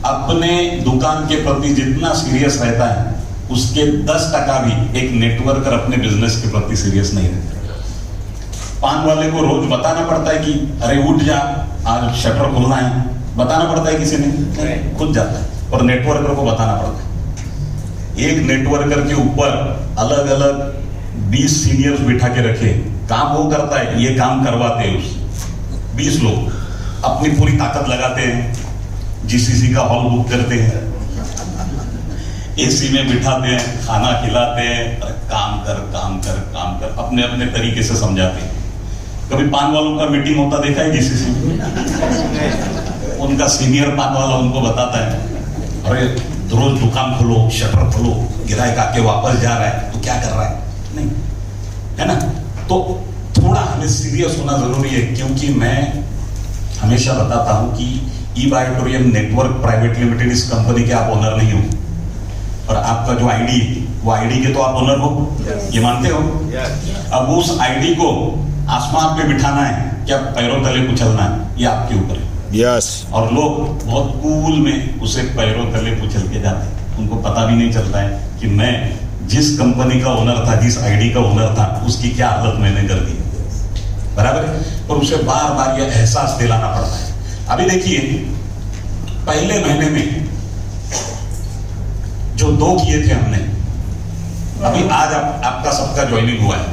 अपने दुकान के प्रति जितना सीरियस रहता है, उसके 10% भी एक नेटवर्कर अपने बिजनेस के प्रति सीरियस नहीं रहता। पान वाले को रोज बताना पड़ता है कि अरे उठ जा, आज शटर खोलना है, बताना पड़ता है किसी ने? खुद जाता है। और नेटवर्कर को बताना पड़ता है। एक नेटवर्कर के ऊपर अलग अलग 20 सीनियर्स बिठा के रखे, काम वो करता है, ये काम करवाते हैं उस 20 लोग अपनी पूरी ताकत लगाते हैं, जीसीसी का हॉल बुक करते हैं, एसी में बिठाते हैं, खाना खिलाते हैं, काम कर अपने अपने तरीके से समझाते हैं। कभी पान वालों का मीटिंग होता देखा है जीसीसी में? उनका सीनियर पान वाला उनको बताता है, अरे रोज दुकान खोलो, शटर खोलो, गिरायक आके वापस जा रहा है तो क्या कर रहा है? नहीं, है ना? तो थोड़ा हमें सीरियस होना जरूरी है, क्योंकि मैं हमेशा बताता हूं कि ई-बायोटोरियम नेटवर्क प्राइवेट लिमिटेड इस कंपनी के आप ओनर नहीं हो, और आपका जो आईडी, वो आईडी के तो आप ओनर हो, ये मानते हो? अब उस आईडी को आसमान पे बिठाना है क्या पैरों तले कुचलना है, ये आपके ऊपर है। और लोग बहुत कूल में उसे पैरों तले कुचल के जाते हैं, उनको पता भी नहीं चलता है कि मैं जिस कंपनी का ओनर था, जिस आईडी का ओनर था, उसकी क्या हालत मैंने कर दी। बराबर है? और उसे बार बार यह एहसास दिलाना पड़ता है। अभी देखिए, पहले महीने में जो 2 किए थे हमने, अभी आज आपका सबका ज्वाइनिंग हुआ है,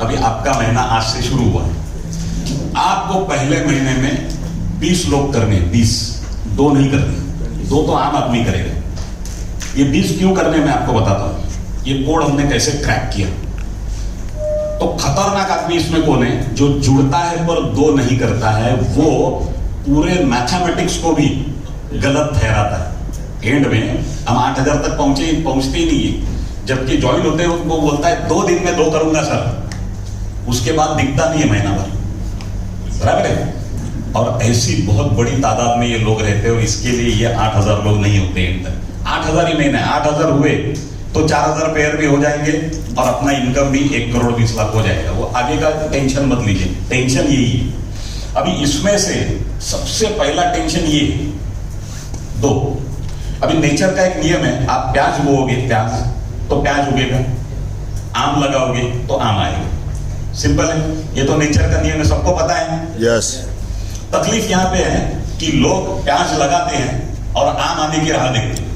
अभी आपका महीना आज से शुरू हुआ है। आपको पहले महीने में 20 लोग करने, 20, 2 नहीं करने, 2 तो आम आदमी करेगा। ये 20 क्यों करने मैं आपको बताता हूं। ये कोड हमने कैसे क्रैक किया। तो खतरनाक आदमी इसमें कौन है? जो जुड़ता है पर 2 नहीं करता है, वो पूरे मैथमेटिक्स को भी गलत ठहराता है। एंड में हम 8000 तक पहुंचते ही नहीं है, जबकि ज्वाइन होते हैं वो बोलता है 2 दिन में 2 करूंगा सर, उसके बाद दिखता नहीं है महीना भर। बराबर है? और ऐसी बहुत बड़ी तादाद में ये लोग रहते हैं, और इसके लिए ये 8000 लोग नहीं होते एंड तक। 8000 ही महीना है, 8000 हुए तो 4000 पेयर भी हो जाएंगे, और अपना इनकम भी 1 करोड़ 20 लाख हो जाएगा। वो आगे का टेंशन मत लीजिए, टेंशन यही है। अभी इसमें से सबसे पहला टेंशन ये है, 2, अभी नेचर का एक नियम है, आप प्याज बोओगे प्याज तो प्याज उगेगा, आम लगाओगे तो आम आएगा। सिंपल है, ये तो नेचर का नियम है, सबको पता है। यस। तकलीफ यहाँ पे है कि लोग प्याज लगाते हैं और आम आने की राह देखते हैं,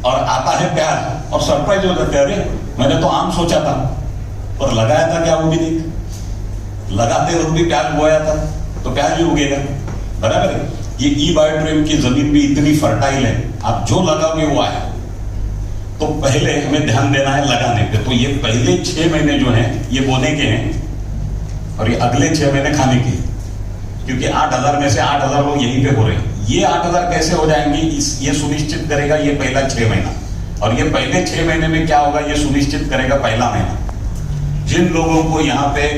और आता है प्याज और सरप्राइज हो जाते हैं, अरे मैंने तो आम सोचा था और लगाया था क्या, वो भी देख, लगाते वक्त भी प्याज बोया था तो प्याज भी उगेगा। बराबर है? ये ई-बायोटोरियम की जमीन भी इतनी फर्टाइल है, आप जो लगाओगे वो आए। तो पहले हमें ध्यान देना है लगाने पे। तो ये पहले 6 महीने जो हैं ये बोने के हैं, और ये अगले 6 महीने खाने के, क्योंकि 8000 में से 8000 लोग यहीं पे हो रहे हैं। ये 8000 कैसे हो जाएंगे, ये सुनिश्चित करेगा ये पहला 6 महीना, और ये पहले 6 महीने में क्या होगा, ये सुनिश्चित करेगा पहला महीना। जिन लोगों को यहाँ पे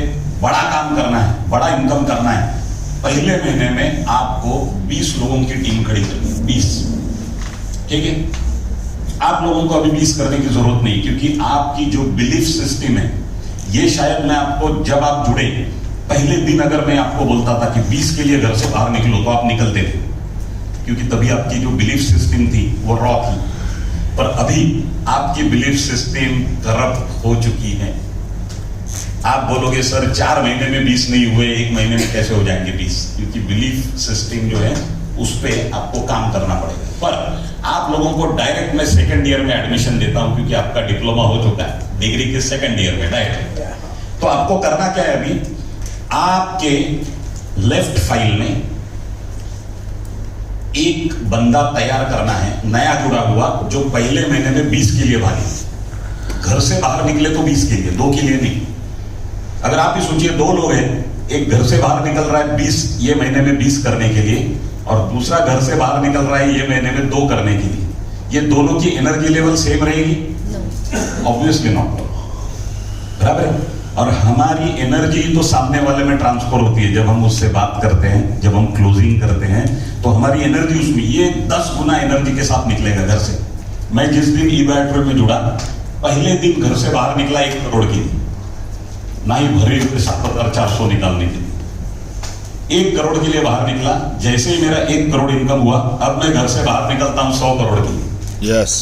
बड़ा काम करना है, बड़ा इनकम करना है, पहले महीने में आपको 20 लोगों की टीम खड़ी करनी है, 20। ठीक है? आप लोगों को अभी 20 करने की जरूरत नहीं, क्योंकि आपकी जो बिलीफ सिस्टम है, ये शायद मैं आपको, जब आप जुड़े पहले दिन अगर मैं आपको बोलता था कि 20 के लिए घर से बाहर निकलो, तो आप निकलते थे, क्योंकि तभी आपकी जो बिलीफ सिस्टम थी वो रॉ थी। पर अभी आपकी बिलीफ सिस्टम करप्ट हो चुकी है। आप बोलोगे सर 4 महीने में 20 नहीं हुए, 1 महीने में कैसे हो जाएंगे 20? क्योंकि बिलीफ सिस्टम जो है उस पर आपको काम करना पड़ेगा। पर आप लोगों को डायरेक्ट मैं 2nd ईयर में एडमिशन देता हूं, क्योंकि आपका डिप्लोमा हो चुका है, डिग्री के 2nd ईयर में डायरेक्ट। तो आपको करना क्या है, अभी आपके लेफ्ट फाइल में एक बंदा तैयार करना है, नया जुड़ा हुआ, जो पहले महीने में 20 के लिए भागे। घर से बाहर निकले तो 20 के लिए, 2 के लिए नहीं। अगर आप ही सोचिए, 2 लोग हैं, एक घर से बाहर निकल रहा है 20 ये महीने में 20 करने के लिए, और दूसरा घर से बाहर निकल रहा है ये महीने में 2 करने के लिए। ये दोनों की एनर्जी लेवल सेम रहेगी? Obviously not. बराबर है? और हमारी एनर्जी तो सामने वाले में ट्रांसफर होती है, जब हम उससे बात करते हैं, जब हम क्लोजिंग करते हैं, तो हमारी एनर्जी उसमें, ये 10 गुना एनर्जी के साथ निकलेगा घर से। मैं जिस दिन ई-बायोटोरियम में जुड़ा, पहले दिन घर से बाहर निकला 1 करोड़ की, ना ही भरे 7,400 निकालने के लिए, 1 करोड़ के लिए बाहर निकला। जैसे ही मेरा 1 करोड़ इनकम हुआ, अब मैं घर से बाहर निकलता हूं 100 करोड़ के लिए। यस।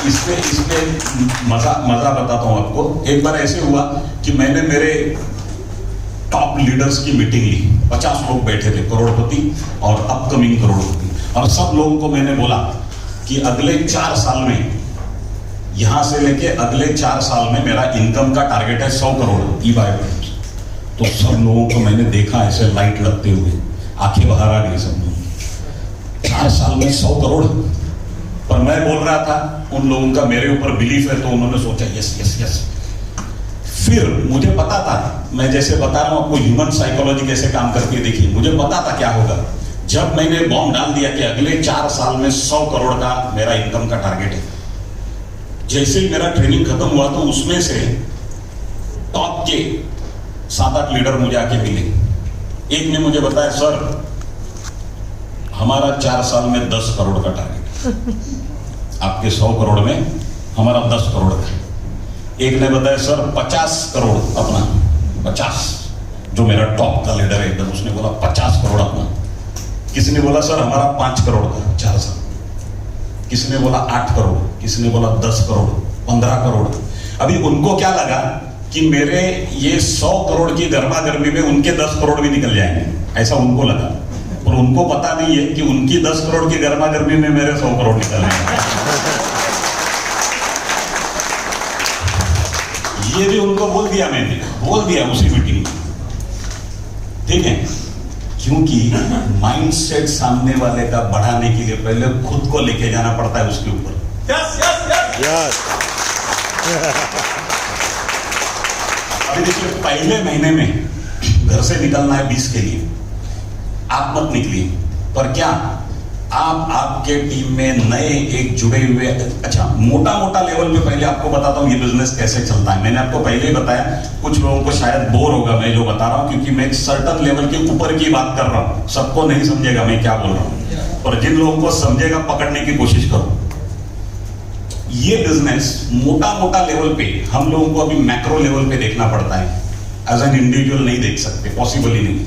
इसमें मजा बताता हूं आपको। एक बार ऐसे हुआ कि मैंने मेरे टॉप लीडर्स की मीटिंग ली। 50 लोग बैठे थे, करोड़पति और अपकमिंग करोड़पति, और सब लोगों को मैंने बोला कि अगले 4 साल में, यहां से लेके अगले 4 साल में मेरा इनकम का टारगेट है 100 करोड़ ई-बायो। तो सब लोगों को मैंने देखा ऐसे लाइट लगते हुए, आंखें बाहर आ गई सब लोग। 4 साल में 100 करोड़। पर मैं बोल रहा था, उन लोगों का मेरे ऊपर बिलीफ है, तो उन्होंने सोचा यस यस यस। फिर मुझे पता था, मैं जैसे बता रहा हूं आपको, ह्यूमन साइकोलॉजी कैसे काम करती है, देखिए मुझे पता था क्या होगा। जब मैंने बॉम्ब डाल दिया कि अगले 4 साल में 100 करोड़ का मेरा इनकम का टारगेट है, जैसे ही मेरा ट्रेनिंग खत्म हुआ तो उसमें से टॉप के 7-8 लीडर मुझे आके मिले। एक ने मुझे बताया, सर हमारा 4 साल में 10 करोड़ का टारगेट, आपके 100 करोड़ में हमारा 10 करोड़ का। एक ने बताया, सर 50 करोड़ अपना, 50, जो मेरा टॉप का लीडर है एकदम, उसने बोला 50 करोड़ अपना। किसी ने बोला, सर हमारा 5 करोड़ का 4 साल। किसी ने बोला 8 करोड़, किसी ने बोला 10 करोड़, 15 करोड़। अभी उनको क्या लगा कि मेरे ये 100 करोड़ की गर्मा गर्मी में उनके 10 करोड़ भी निकल जाएंगे, ऐसा उनको लगा। और उनको पता नहीं है कि उनकी 10 करोड़ की गर्मा गर्मी में मेरे 100 करोड़ निकल जाएंगे। ये भी उनको बोल दिया, मैंने बोल दिया उसी मीटिंग में, ठीक है। क्योंकि माइंडसेट सामने वाले का बढ़ाने के लिए पहले खुद को लेके जाना पड़ता है उसके ऊपर। अभी देखिए, पहले महीने में घर से निकलना है 20 के लिए, आप मत निकलिए। पर क्या आप आपके टीम में नए एक जुड़े हुए, अच्छा मोटा मोटा लेवल पे पहले आपको बताता हूं ये बिजनेस कैसे चलता है। मैंने आपको पहले ही बताया, कुछ लोगों को शायद बोर होगा मैं जो बता रहा हूं, क्योंकि मैं एक सर्टन लेवल के ऊपर की बात कर रहा हूं। सबको नहीं समझेगा मैं क्या बोल रहा हूं, और जिन लोगों को समझेगा पकड़ने की कोशिश करो। ये बिजनेस मोटा मोटा लेवल पे हम लोगों को अभी मैक्रो लेवल पे देखना पड़ता है, एज एन इंडिविजुअल नहीं देख सकते, पॉसिबल ही नहीं।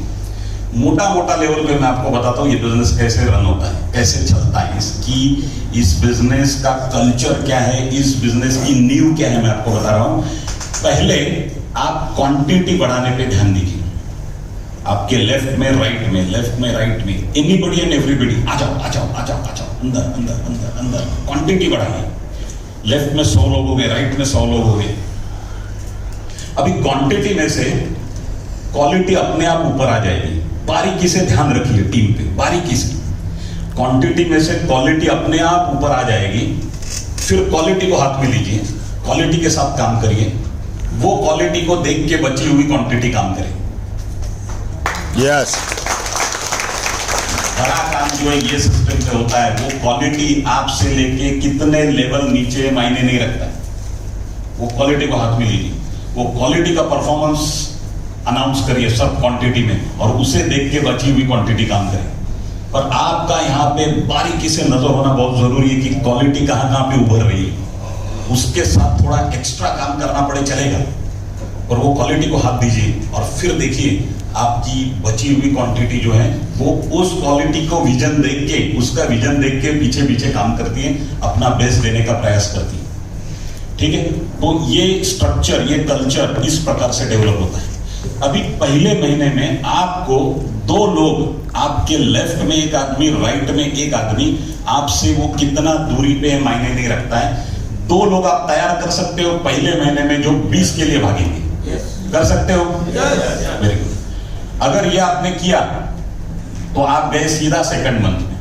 मोटा मोटा लेवल पे मैं आपको बताता हूं ये बिजनेस कैसे रन होता है, कैसे चलता है, इसकी इस बिजनेस का कल्चर क्या है, इस बिजनेस की नींव क्या है, मैं आपको बता रहा हूं। पहले आप क्वांटिटी बढ़ाने पे ध्यान दीजिए। आपके लेफ्ट में राइट में, लेफ्ट में राइट में, एनीबॉडी एंड एवरीबॉडी, आ जाओ आ जाओ आ जाओ आ जाओ, अंदर अंदर अंदर अंदर, क्वांटिटी बढ़ाइए। लेफ्ट में 100 लोग हो गए, राइट में 100 लोग हो गए। अभी क्वांटिटी में से क्वालिटी अपने आप ऊपर आ जाएगी। बारीकी से ध्यान रखिए टीम पे, बारीकी से। क्वांटिटी में से क्वालिटी अपने आप ऊपर आ जाएगी। फिर क्वालिटी को हाथ में लीजिए, क्वालिटी के साथ काम करिए। वो क्वालिटी को देख के बची हुई क्वांटिटी काम करे। यस। बड़ा काम जो है ये सिस्टम से होता है, वो क्वालिटी आपसे लेके कितने लेवल नीचे मायने नहीं रखता है। वो क्वालिटी को हाथ में लीजिए, वो क्वालिटी का परफॉर्मेंस अनाउंस करिए सब क्वांटिटी में, और उसे देख के बची हुई क्वांटिटी काम करे। और आपका यहाँ पे बारीकी से नजर होना बहुत जरूरी है कि क्वालिटी कहाँ पे उभर रही है। उसके साथ थोड़ा एक्स्ट्रा काम करना पड़े चलेगा, और वो क्वालिटी को हाथ दीजिए। और फिर देखिए आपकी बची हुई क्वांटिटी जो है वो उस क्वालिटी को विजन देख के, उसका विजन देख के पीछे पीछे काम करती है, अपना बेस्ट देने का प्रयास करती है, ठीक है। तो ये स्ट्रक्चर, ये कल्चर इस प्रकार से डेवलप होता है। अभी पहले महीने में आपको 2 लोग, आपके लेफ्ट में एक आदमी, राइट में एक आदमी, आपसे वो कितना दूरी पे मायने नहीं रखता है। 2 लोग आप तैयार कर सकते हो पहले महीने में जो 20 के लिए भागेंगे। कर सकते हो? Very good. अगर ये आपने किया तो आप गए सीधा सेकंड मंथ में,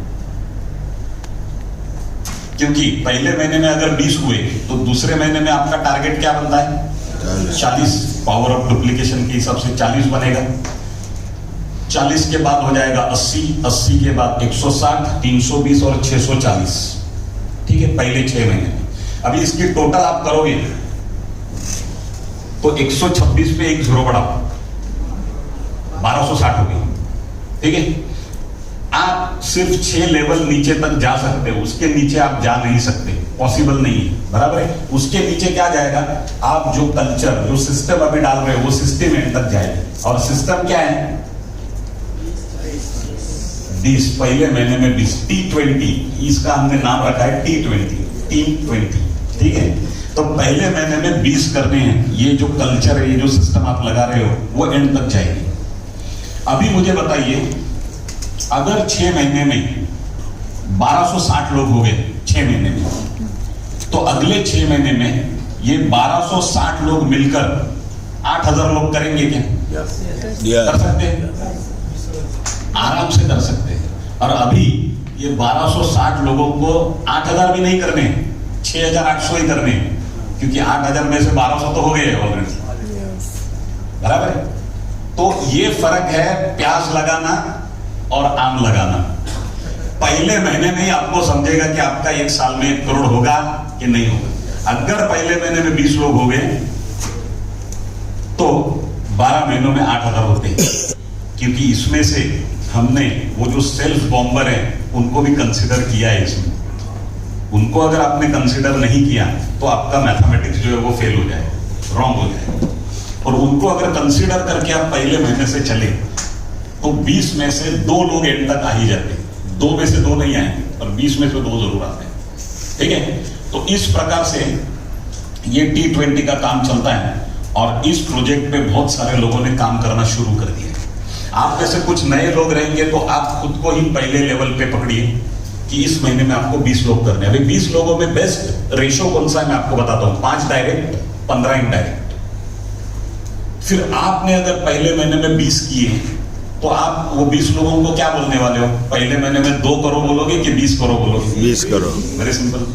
क्योंकि पहले महीने में अगर 20 हुए तो दूसरे महीने में आपका टारगेट क्या बनता है? 40। पावर ऑफ डुप्लीकेशन के हिसाब से 40 बनेगा। 40 के बाद हो जाएगा 80, 80 के बाद 160, 320 और 640, ठीक है, पहले 6 महीने में। अभी इसकी टोटल आप करोगे तो 126 पे एक 0 बढ़ाओ, 1260 हो गई, ठीक है। आप सिर्फ 6 लेवल नीचे तक जा सकते हो, उसके नीचे आप जा नहीं सकते, पॉसिबल नहीं है, बराबर है। उसके नीचे क्या जाएगा? आप जो कल्चर, जो सिस्टम अभी डाल रहे हो वो सिस्टम एंड तक जाएगा। और सिस्टम क्या है? 20, पहले महीने में 20, T20, इसका हमने नाम रखा है T20, टीम 20, ठीक है। तो पहले महीने में 20 करने हैं। ये जो कल्चर है, ये जो सिस्टम आप लगा रहे हो वो एंड तक जाएगी। अभी मुझे बताइए, अगर 6 महीने में 1260 लोग हो गए 6 महीने में, तो अगले 6 महीने में ये 1260 लोग मिलकर 8000 लोग करेंगे क्या? कर सकते हैं, आराम से कर सकते हैं। और अभी ये 1260 लोगों को 8000 भी नहीं करने, 6800 ही करने, क्योंकि 8000 में से 1200 तो हो गए ऑलरेडी, बराबर है। तो ये फर्क है प्याज लगाना और आम लगाना। पहले महीने में ही आपको समझेगा कि आपका 1 साल में 1 करोड़ होगा कि नहीं होगा। अगर पहले महीने में 20 लोग हो गए तो 12 महीनों में 8000 होते हैं, क्योंकि इसमें से हमने वो जो सेल्फ बॉम्बर है उनको भी कंसिडर किया है इसमें। उनको अगर आपने कंसिडर नहीं किया तो आपका मैथमेटिक्स जो है वो फेल हो जाए, रॉन्ग हो जाए। और उनको अगर कंसिडर करके आप पहले महीने से चले तो 20 में से 2 लोग एंड तक आ ही जाते हैं। 2 में से 2 नहीं आएंगे और 20 में से 2 जरूर आते हैं, ठीक है। तो इस प्रकार से ये T20 का काम चलता है और इस प्रोजेक्ट पे बहुत सारे लोगों ने काम करना शुरू कर दिया। आप में से कुछ नए लोग रहेंगे तो आप खुद को ही पहले लेवल पे पकड़िए कि इस महीने में आपको 20 लोग करने हैं। अभी 20 लोगों में बेस्ट रेशो कौन सा है मैं आपको बताता हूं, 5 डायरेक्ट 15 इनडायरेक्ट। फिर आपने अगर पहले महीने में 20 किए तो आप वो 20 लोगों को क्या बोलने वाले हो? पहले महीने में 2 करोड़ बोलोगे कि 20 करोड़ बोलोगे? 20 करोड़। वेरी सिंपल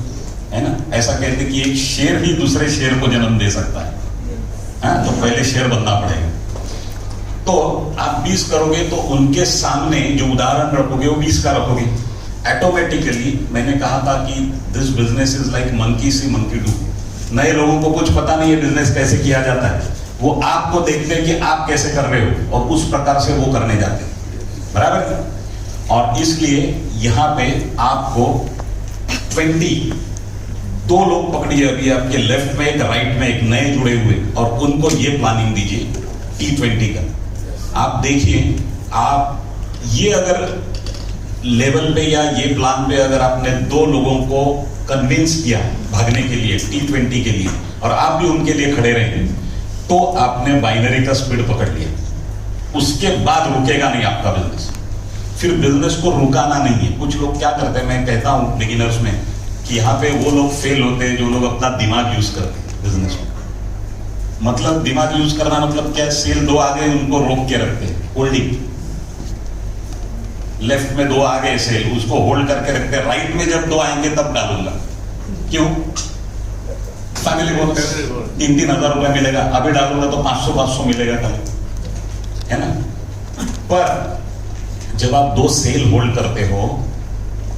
है ना। ऐसा कहते कि एक शेर ही दूसरे शेर को जन्म दे सकता है, तो पहले शेर बनना पड़ेगा। तो आप 20 करोगे तो उनके सामने जो उदाहरण रखोगे वो 20 का रखोगे। ऑटोमेटिकली मैंने कहा था कि this business is like monkey C monkey do. नए लोगों को कुछ पता नहीं है बिजनेस कैसे किया जाता है, वो आपको देखते हैं कि आप कैसे कर रहे हो और उस प्रकार से वो करने जाते हैं, बराबर। और इसलिए यहां पे आपको 2 लोग पकड़िए अभी आपके लेफ्ट में, एक राइट में, एक नए जुड़े हुए, और उनको ये प्लानिंग दीजिए T20 का। आप देखिए, आप ये अगर लेवल पे या ये प्लान पे अगर आपने 2 लोगों को कन्विंस किया भागने के लिए T20 के लिए और आप भी उनके लिए खड़े रहे तो आपने बाइनरी का स्पीड पकड़ लिया। उसके बाद रुकेगा नहीं आपका बिजनेस। फिर बिजनेस को रुकाना नहीं है। कुछ लोग क्या करते हैं, मैं कहता हूं बिगिनर्स में कि यहाँ पे वो लोग फेल होते हैं जो लोग अपना दिमाग यूज करते हैं बिजनेस में। मतलब दिमाग यूज करना मतलब क्या? सेल 2 आ गए उनको रोक के रखते हैं, होल्डिंग। लेफ्ट में 2 आ गए सेल, उसको होल्ड करके रखते हैं, राइट में जब 2 आएंगे तब डालूंगा। क्यों? फैमिली बोनस 3-3 हजार रुपया मिलेगा, अभी डालूंगा तो 500 मिलेगा कल, है ना। पर जब आप 2 सेल होल्ड करते हो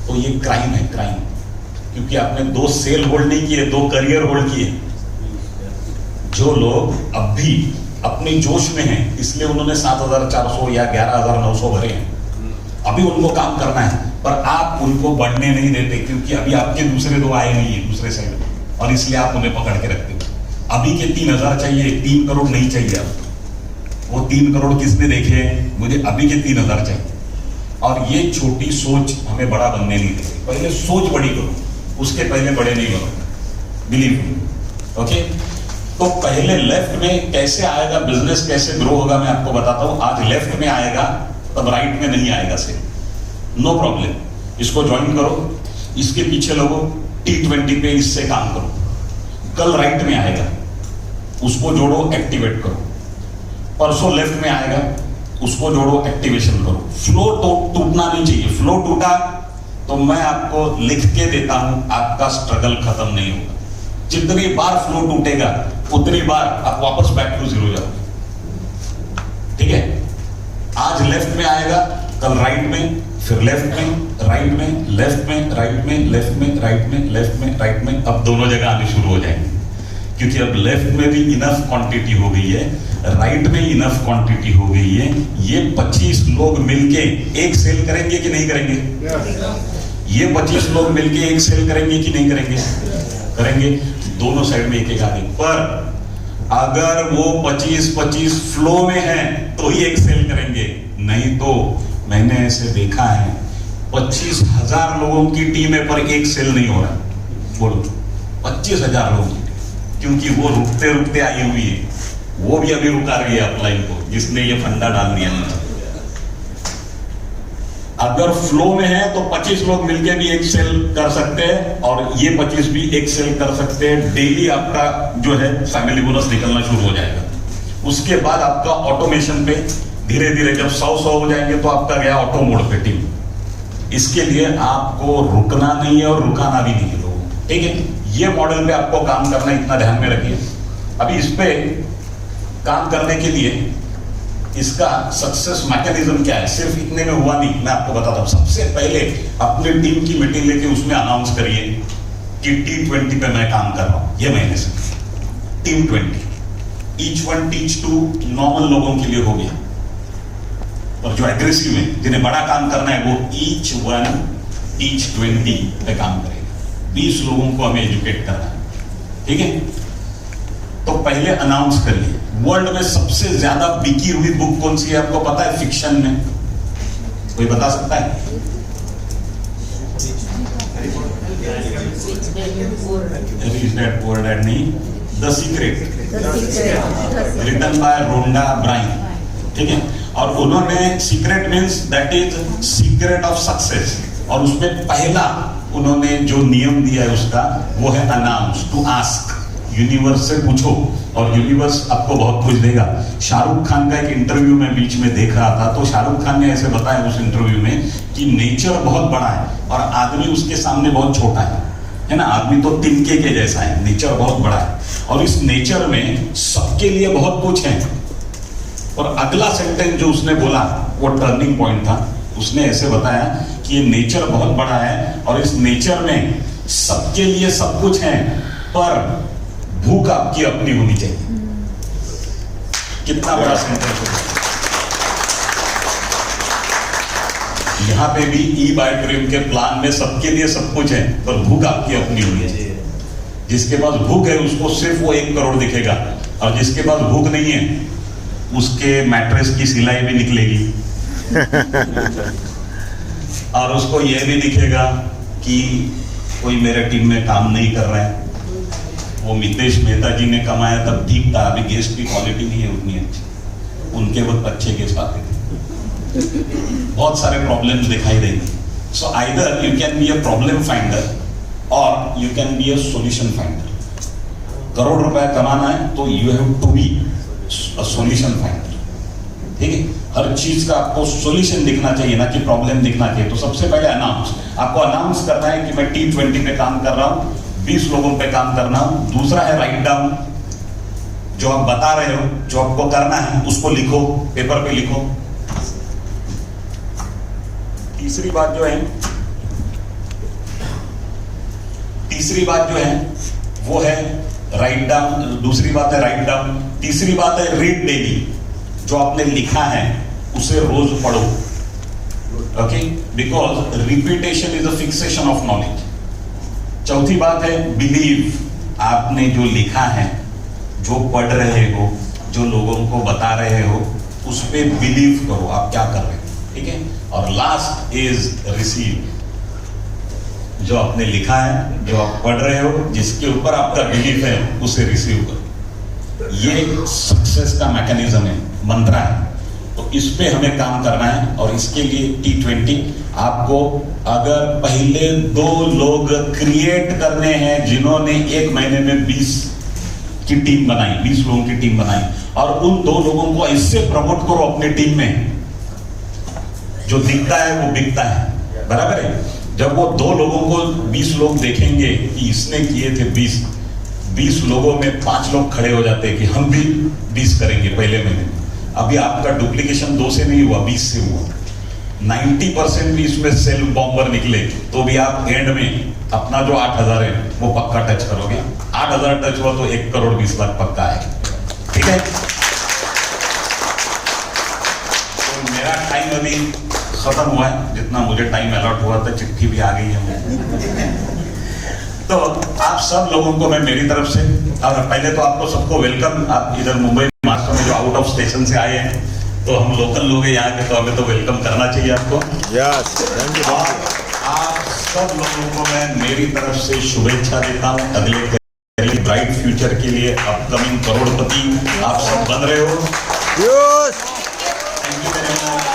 तो ये क्राइम है, क्राइम। क्योंकि आपने 2 सेल होल्ड नहीं किए, 2 करियर होल्ड किए। जो लोग अब भी अपने जोश में हैं, इसलिए उन्होंने 7400 या 11900 भरे हैं, अभी उनको काम करना है, पर आप उनको बढ़ने नहीं देते क्योंकि अभी आपके दूसरे 2 आए नहीं है दूसरे साइड, और इसलिए आप उन्हें पकड़ के रखते हो। अभी के 3000 चाहिए, 3 करोड़ नहीं चाहिए आपको। वो 3 करोड़ किसने देखे हैं? मुझे अभी के 3000 चाहिए। और ये छोटी सोच हमें बड़ा बनने नहीं देती। पहले सोच बड़ी करो, उसके पहले बड़े नहीं बनो, बिलीव। ओके, तो पहले लेफ्ट में कैसे आएगा बिजनेस, कैसे ग्रो होगा मैं आपको बताता हूं। आज लेफ्ट में आएगा तब राइट में नहीं आएगा से, नो प्रॉब्लम। इसको ज्वाइन करो, इसके पीछे लोगो, T20 पे इससे काम करो। कल राइट में आएगा, उसको जोड़ो, एक्टिवेट करो। परसों लेफ्ट में आएगा, उसको जोड़ो, एक्टिवेशन करो। फ्लो तो टूटना नहीं चाहिए। फ्लो टूटा तो मैं आपको लिख के देता हूं, आपका स्ट्रगल खत्म नहीं होगा। जितनी बार फ्लो टूटेगा उतनी बार आप वापस बैक टू 0 जाओगे, ठीक है। आज लेफ्ट में आएगा, कल राइट में, फिर लेफ्ट में, राइट में, लेफ्ट में, राइट में, लेफ्ट में, राइट में, लेफ्ट में, राइट में। अब दोनों जगह आने शुरू हो जाएंगे क्योंकि अब लेफ्ट में भी इनफ क्वांटिटी हो गई है, राइट में इनफ क्वांटिटी हो गई है। ये 25 लोग मिलके एक सेल करेंगे कि नहीं करेंगे? ये 25 लोग मिलके एक सेल करेंगे कि नहीं करेंगे? करेंगे। दोनों साइड में एक आगे। पर अगर वो 25-25 फ्लो में है तो ही एक सेल करेंगे, नहीं तो मैंने ऐसे देखा है 25,000 लोगों की टीम है पर एक सेल नहीं हो रहा। बोलो 25,000 लोगों की, क्योंकि वो रुकते रुकते आई हुई है। वो भी अभी रुका रही है अपलाइन को, जिसने ये फंडा डाल दिया। अगर फ्लो में है तो 25 लोग मिलके भी एक सेल कर सकते हैं और ये 25 भी एक सेल कर सकते हैं। डेली आपका जो है फैमिली बोनस निकलना शुरू हो जाएगा। उसके बाद आपका ऑटोमेशन पे धीरे धीरे जब 100 हो जाएंगे तो आपका गया ऑटो मोड पे टीम। इसके लिए आपको रुकना नहीं है और रुकाना भी नहीं है लोगों को, ठीक है। ये मॉडल पे आपको काम करना, इतना ध्यान में रखिए। अभी इस पे काम करने के लिए इसका सक्सेस मैकेनिज्म क्या है, सिर्फ इतने में हुआ नहीं, मैं आपको बताता हूं। सबसे पहले अपने टीम की मीटिंग लेके उसमें अनाउंस करिए कि T20 पे मैं काम कर रहा हूं ये महीने से। Team 20 each one teach two normal लोगों के लिए हो गया, और जो एग्रेसिव है जिन्हें बड़ा काम करना है वो ईच वन टीच 20 पे काम करेगा। 20 लोगों को हमें एजुकेट करना है, ठीक है। तो पहले अनाउंस करिए। वर्ल्ड में सबसे ज्यादा बिकी हुई बुक कौन सी है आपको पता है फिक्शन में? कोई बता सकता है? रिच डैड पुअर डैड नहीं, the secret, written by Rhonda Byrne, ठीक है। और उन्होंने secret means that is secret of success, और उसमें पहला उन्होंने जो नियम दिया है उसका वो है अनाउंस, टू आस्क। यूनिवर्स से पूछो और यूनिवर्स आपको बहुत कुछ देगा। शाहरुख खान का एक इंटरव्यू में बीच में देख रहा था, तो शाहरुख खान ने ऐसे बताया उस इंटरव्यू में कि नेचर बहुत बड़ा है और आदमी उसके सामने बहुत छोटा है ना। आदमी तो तिनके के जैसा है, नेचर बहुत बड़ा है, और इस नेचर में सबके लिए बहुत कुछ है। और अगला सेंटेंस जो उसने बोला वो टर्निंग पॉइंट था। उसने ऐसे बताया कि ये नेचर बहुत बड़ा है और इस नेचर में सबके लिए सब कुछ है, पर भूख आपकी अपनी होनी चाहिए। कितना बड़ा सेंटेंस है। यहां पे भी ई बाय ड्रीम के प्लान में सबके लिए सब कुछ है, पर भूख आपकी अपनी होनी चाहिए। जिसके पास भूख है उसको सिर्फ वो 1 करोड़ दिखेगा, और जिसके पास भूख नहीं है उसके मैट्रेस की सिलाई भी निकलेगी और उसको यह भी दिखेगा कि कोई मेरे टीम में काम नहीं कर रहा है। वो मितेश मेहता जी ने कमाया तब ठीक था, अभी गेस्ट की क्वालिटी नहीं है उतनी अच्छी, उनके वक्त अच्छे गेस्ट आते थे। बहुत सारे प्रॉब्लम्स दिखाई देंगे। So either you can be a problem finder और you can be a solution finder. Crore रुपया कमाना है तो you have to be a solution finder, ठीक है। हर चीज का आपको सॉल्यूशन दिखना चाहिए, ना कि प्रॉब्लम दिखना चाहिए। तो सबसे पहले अनाउंस, आपको अनाउंस करना है कि मैं T20 पे काम कर रहा हूं, 20 लोगों पे काम करना। दूसरा है राइट डाउन, जो आप बता रहे हो, जो आपको करना है उसको लिखो, पेपर पे लिखो। तीसरी बात जो है वो है राइट डाउन। दूसरी बात है राइट डाउन। तीसरी बात है रीड डेली, जो आपने लिखा है उसे रोज पढ़ो, okay, because repetition is a fixation of knowledge. चौथी बात है बिलीव, आपने जो लिखा है, जो पढ़ रहे हो, जो लोगों को बता रहे हो, उस पे बिलीव करो आप क्या कर रहे हो, ठीक है। और लास्ट इज रिसीव, जो आपने लिखा है, जो आप पढ़ रहे हो, जिसके ऊपर आपका बिलीफ है, उसे रिसीव करो। ये सक्सेस का मैकेनिज्म है, मंत्र है। तो इस पे हमें काम करना है, और इसके लिए T20 आपको अगर पहले 2 लोग क्रिएट करने हैं जिन्होंने 1 महीने में 20 की टीम बनाई, 20 लोगों की टीम बनाई, और उन 2 लोगों को इससे प्रमोट करो अपनी टीम में। जो दिखता है वो बिकता है, बराबर है। जब वो 2 लोगों को 20 लोग देखेंगे कि इसने किए थे 20 लोगों में 5 लोग खड़े हो जाते हैं कि हम भी 20 करेंगे पहले महीने। अभी आपका डुप्लीकेशन 2 से नहीं हुआ, 20 से हुआ। 90% भी इसमें सेल्फ बॉम्बर निकले तो भी आप एंड में अपना जो 8000 है वो पक्का टच करोगे। 8000 टच हुआ तो 1 करोड़ 20 लाख पक्का है, ठीक है। तो मेरा टाइम अभी खत्म हुआ है, जितना मुझे टाइम अलॉट हुआ था, चिट्ठी भी आ गई है। तो आप सब लोगों को मैं मेरी तरफ से, और पहले तो आपको सबको वेलकम। आप इधर मुंबई महाराष्ट्र में जो आउट ऑफ स्टेशन से आए हैं, तो हम लोकल लोग हैं यहाँ के, तो हमें तो वेलकम करना चाहिए आपको। Yes, thank you. आप सब लोगों को मैं मेरी तरफ से शुभेच्छा देता हूँ अगले ब्राइट फ्यूचर के लिए। अपकमिंग करोड़पति आप सब बन रहे हो। Yes, thank you very much.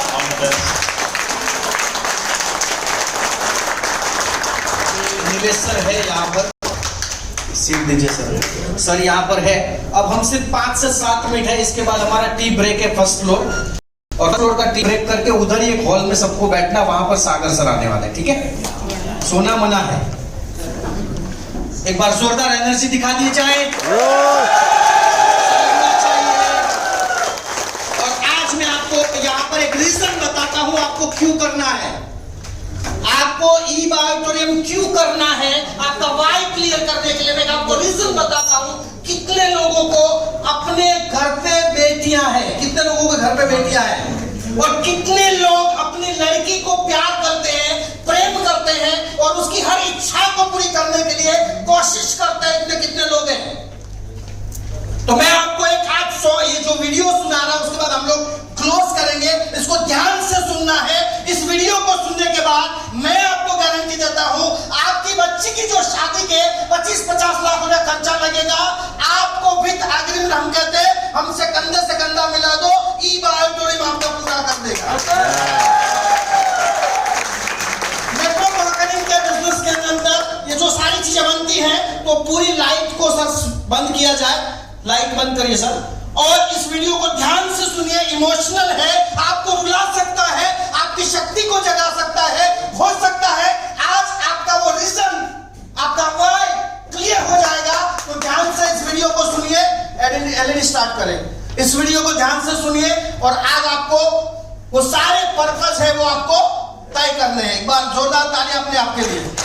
निवेश सर है यहाँ पर, सीट दीजिए सर। सर यहाँ पर है। अब हम सिर्फ 5 से 7 मिनट है, इसके बाद हमारा टी ब्रेक है फर्स्ट फ्लोर, और फ्लोर का टी ब्रेक करके उधर ही एक हॉल में सबको बैठना, वहां पर सागर सर आने वाले, ठीक है? सोना मना है। एक बार जोरदार एनर्जी दिखा दी जाए। और आज मैं आपको यहाँ पर एक रीजन बताता हूँ आपको क्यों करना है, आपको ईबा ऑडिटोरियम क्यों करना है, आपका वाई क्लियर करने के लिए मैं आपको रीजन बताता हूँ। कितने लोगों को अपने घर पे बेटियां हैं, कितने लोगों के घर पे बेटियां हैं, और कितने लोग अपनी लड़की को प्यार करते हैं, प्रेम करते हैं, और उसकी हर इच्छा को पूरी करने के लिए कोशिश करते हैं। इतने कितने लोग हैं? तो मैं आपको एक आज ये जो वीडियो सुना रहा हूं, उसके बाद हम लोग क्लोज करेंगे, इसको ध्यान से सुनना है। इस वीडियो को सुनने के बाद मैं आपको गारंटी देता हूं, आपकी बच्ची की जो शादी के 25-50 लाख रुपया खर्चा लगेगा, आपको विद अग्रिम हम कहते हैं, हमसे कंधे से कंधा मिला दो, ईबा ऑडिटोरियम आपका पूरा कर देगा। मेट्रोपॉलिटन के बिजनेस के अंदर ये जो सारी चीजें बनती हैं, तो पूरी लाइट को सर बंद किया जाए, लाइट बंद करिए सर, और इस वीडियो को ध्यान से सुनिए। इमोशनल है, आपको रुला सकता है, आपकी शक्ति को जगा सकता है, हो सकता है आज आपका वो रीजन, आपका वाई क्लियर हो जाएगा। तो ध्यान से इस वीडियो को सुनिए। एलईडी स्टार्ट करें। इस वीडियो को ध्यान से सुनिए, और आज आपको वो सारे पर्पस है वो आपको तय करने हैं। एक बार जोरदार ताली अपने आप के लिए।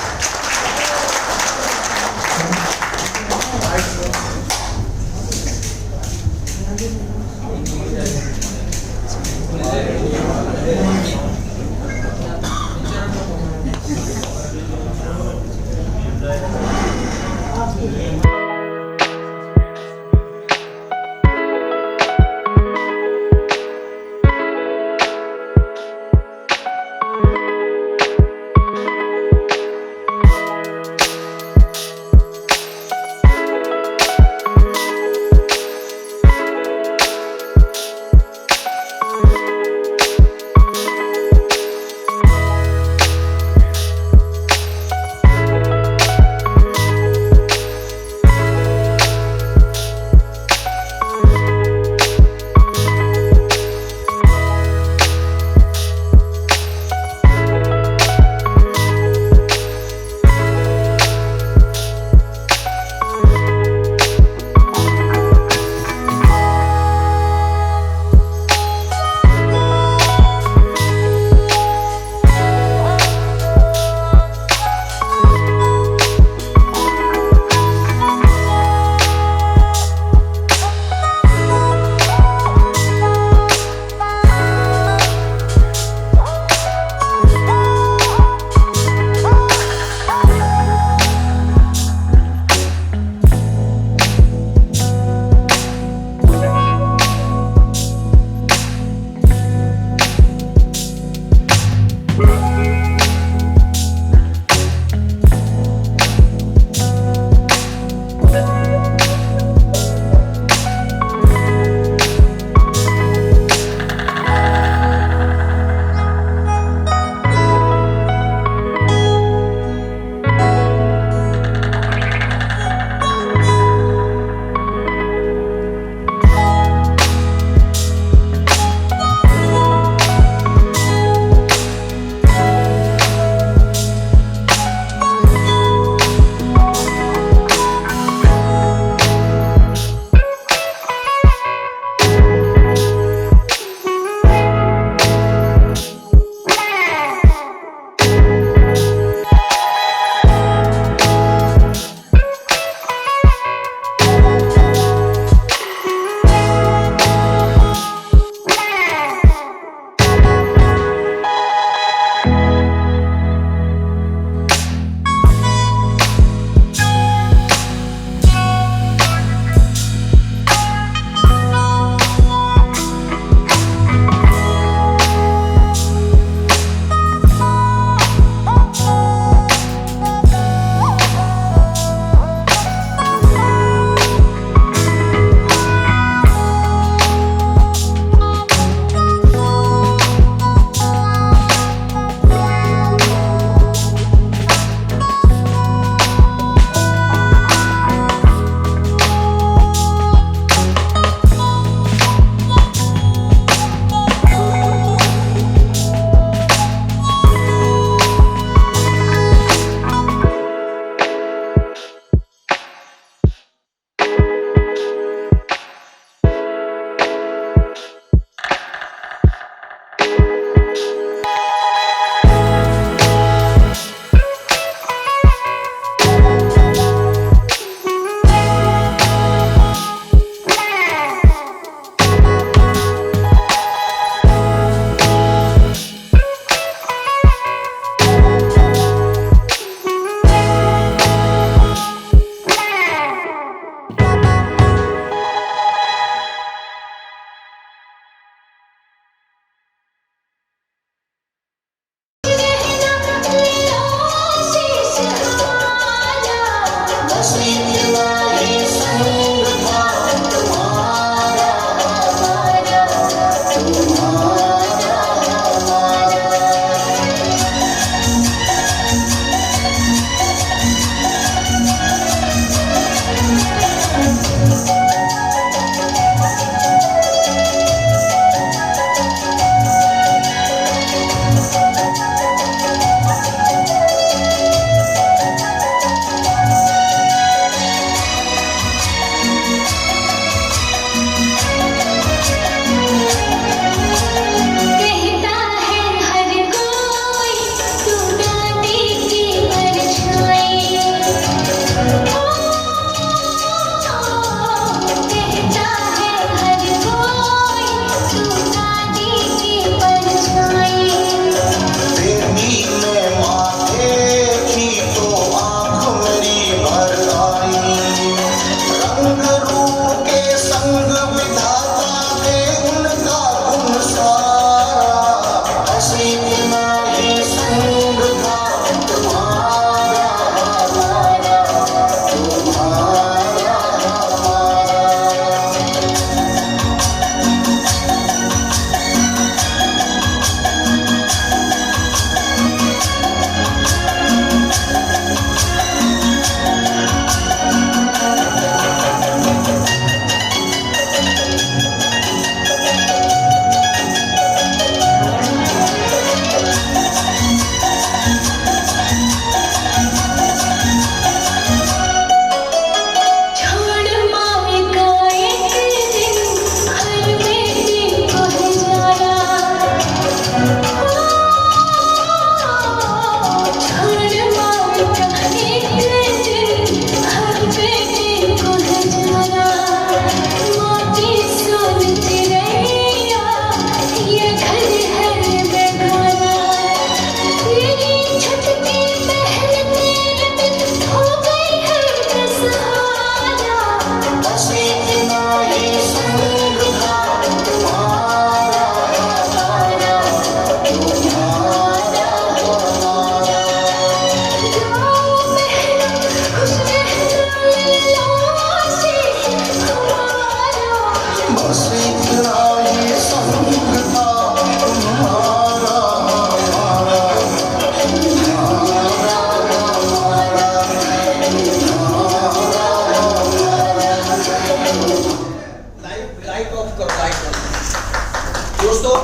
दोस्तों,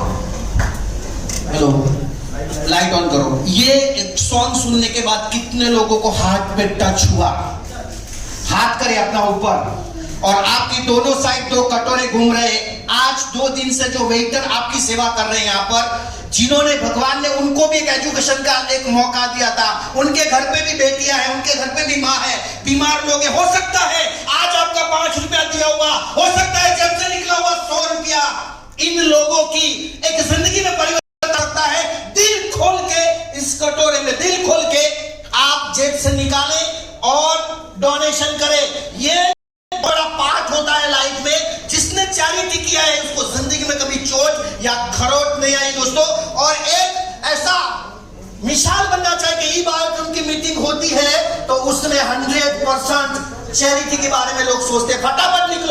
हेलो, लाइट ऑन करो। ये एक सॉन्ग सुनने के बाद कितने लोगों को हाथ पे टच हुआ? हाथ करे अपना ऊपर। और आपकी दोनों साइड दो कटोरे घूम रहे। आज 2 दिन से जो वेटर आपकी सेवा कर रहे हैं यहाँ पर, जिन्होंने भगवान ने उनको भी एक एजुकेशन का एक मौका दिया था, उनके घर पे भी बेटियां हैं, उनके घर पे भी माँ है, बीमार लोग हैं। हो सकता है आज आपका 5 रुपया दिया हुआ, हो सकता है जेब से निकला हुआ 100 रुपया इन लोगों की एक जिंदगी में परिवर्तन करता है। दिल खोल के इस कटोरे में दिल खोल के आप जेब से निकालें और डोनेशन करें। ये बड़ा पार्ट होता है लाइफ में। जिसने चैरिटी किया है उसको जिंदगी में कभी चोट या खरोट नहीं आई दोस्तों। और एक ऐसा मिसाल बनना चाहिए कि ये बात उनकी मीटिंग होती है तो उसमें 100% चैरिटी के बारे में लोग सोचते हैं। फटाफट निकलो।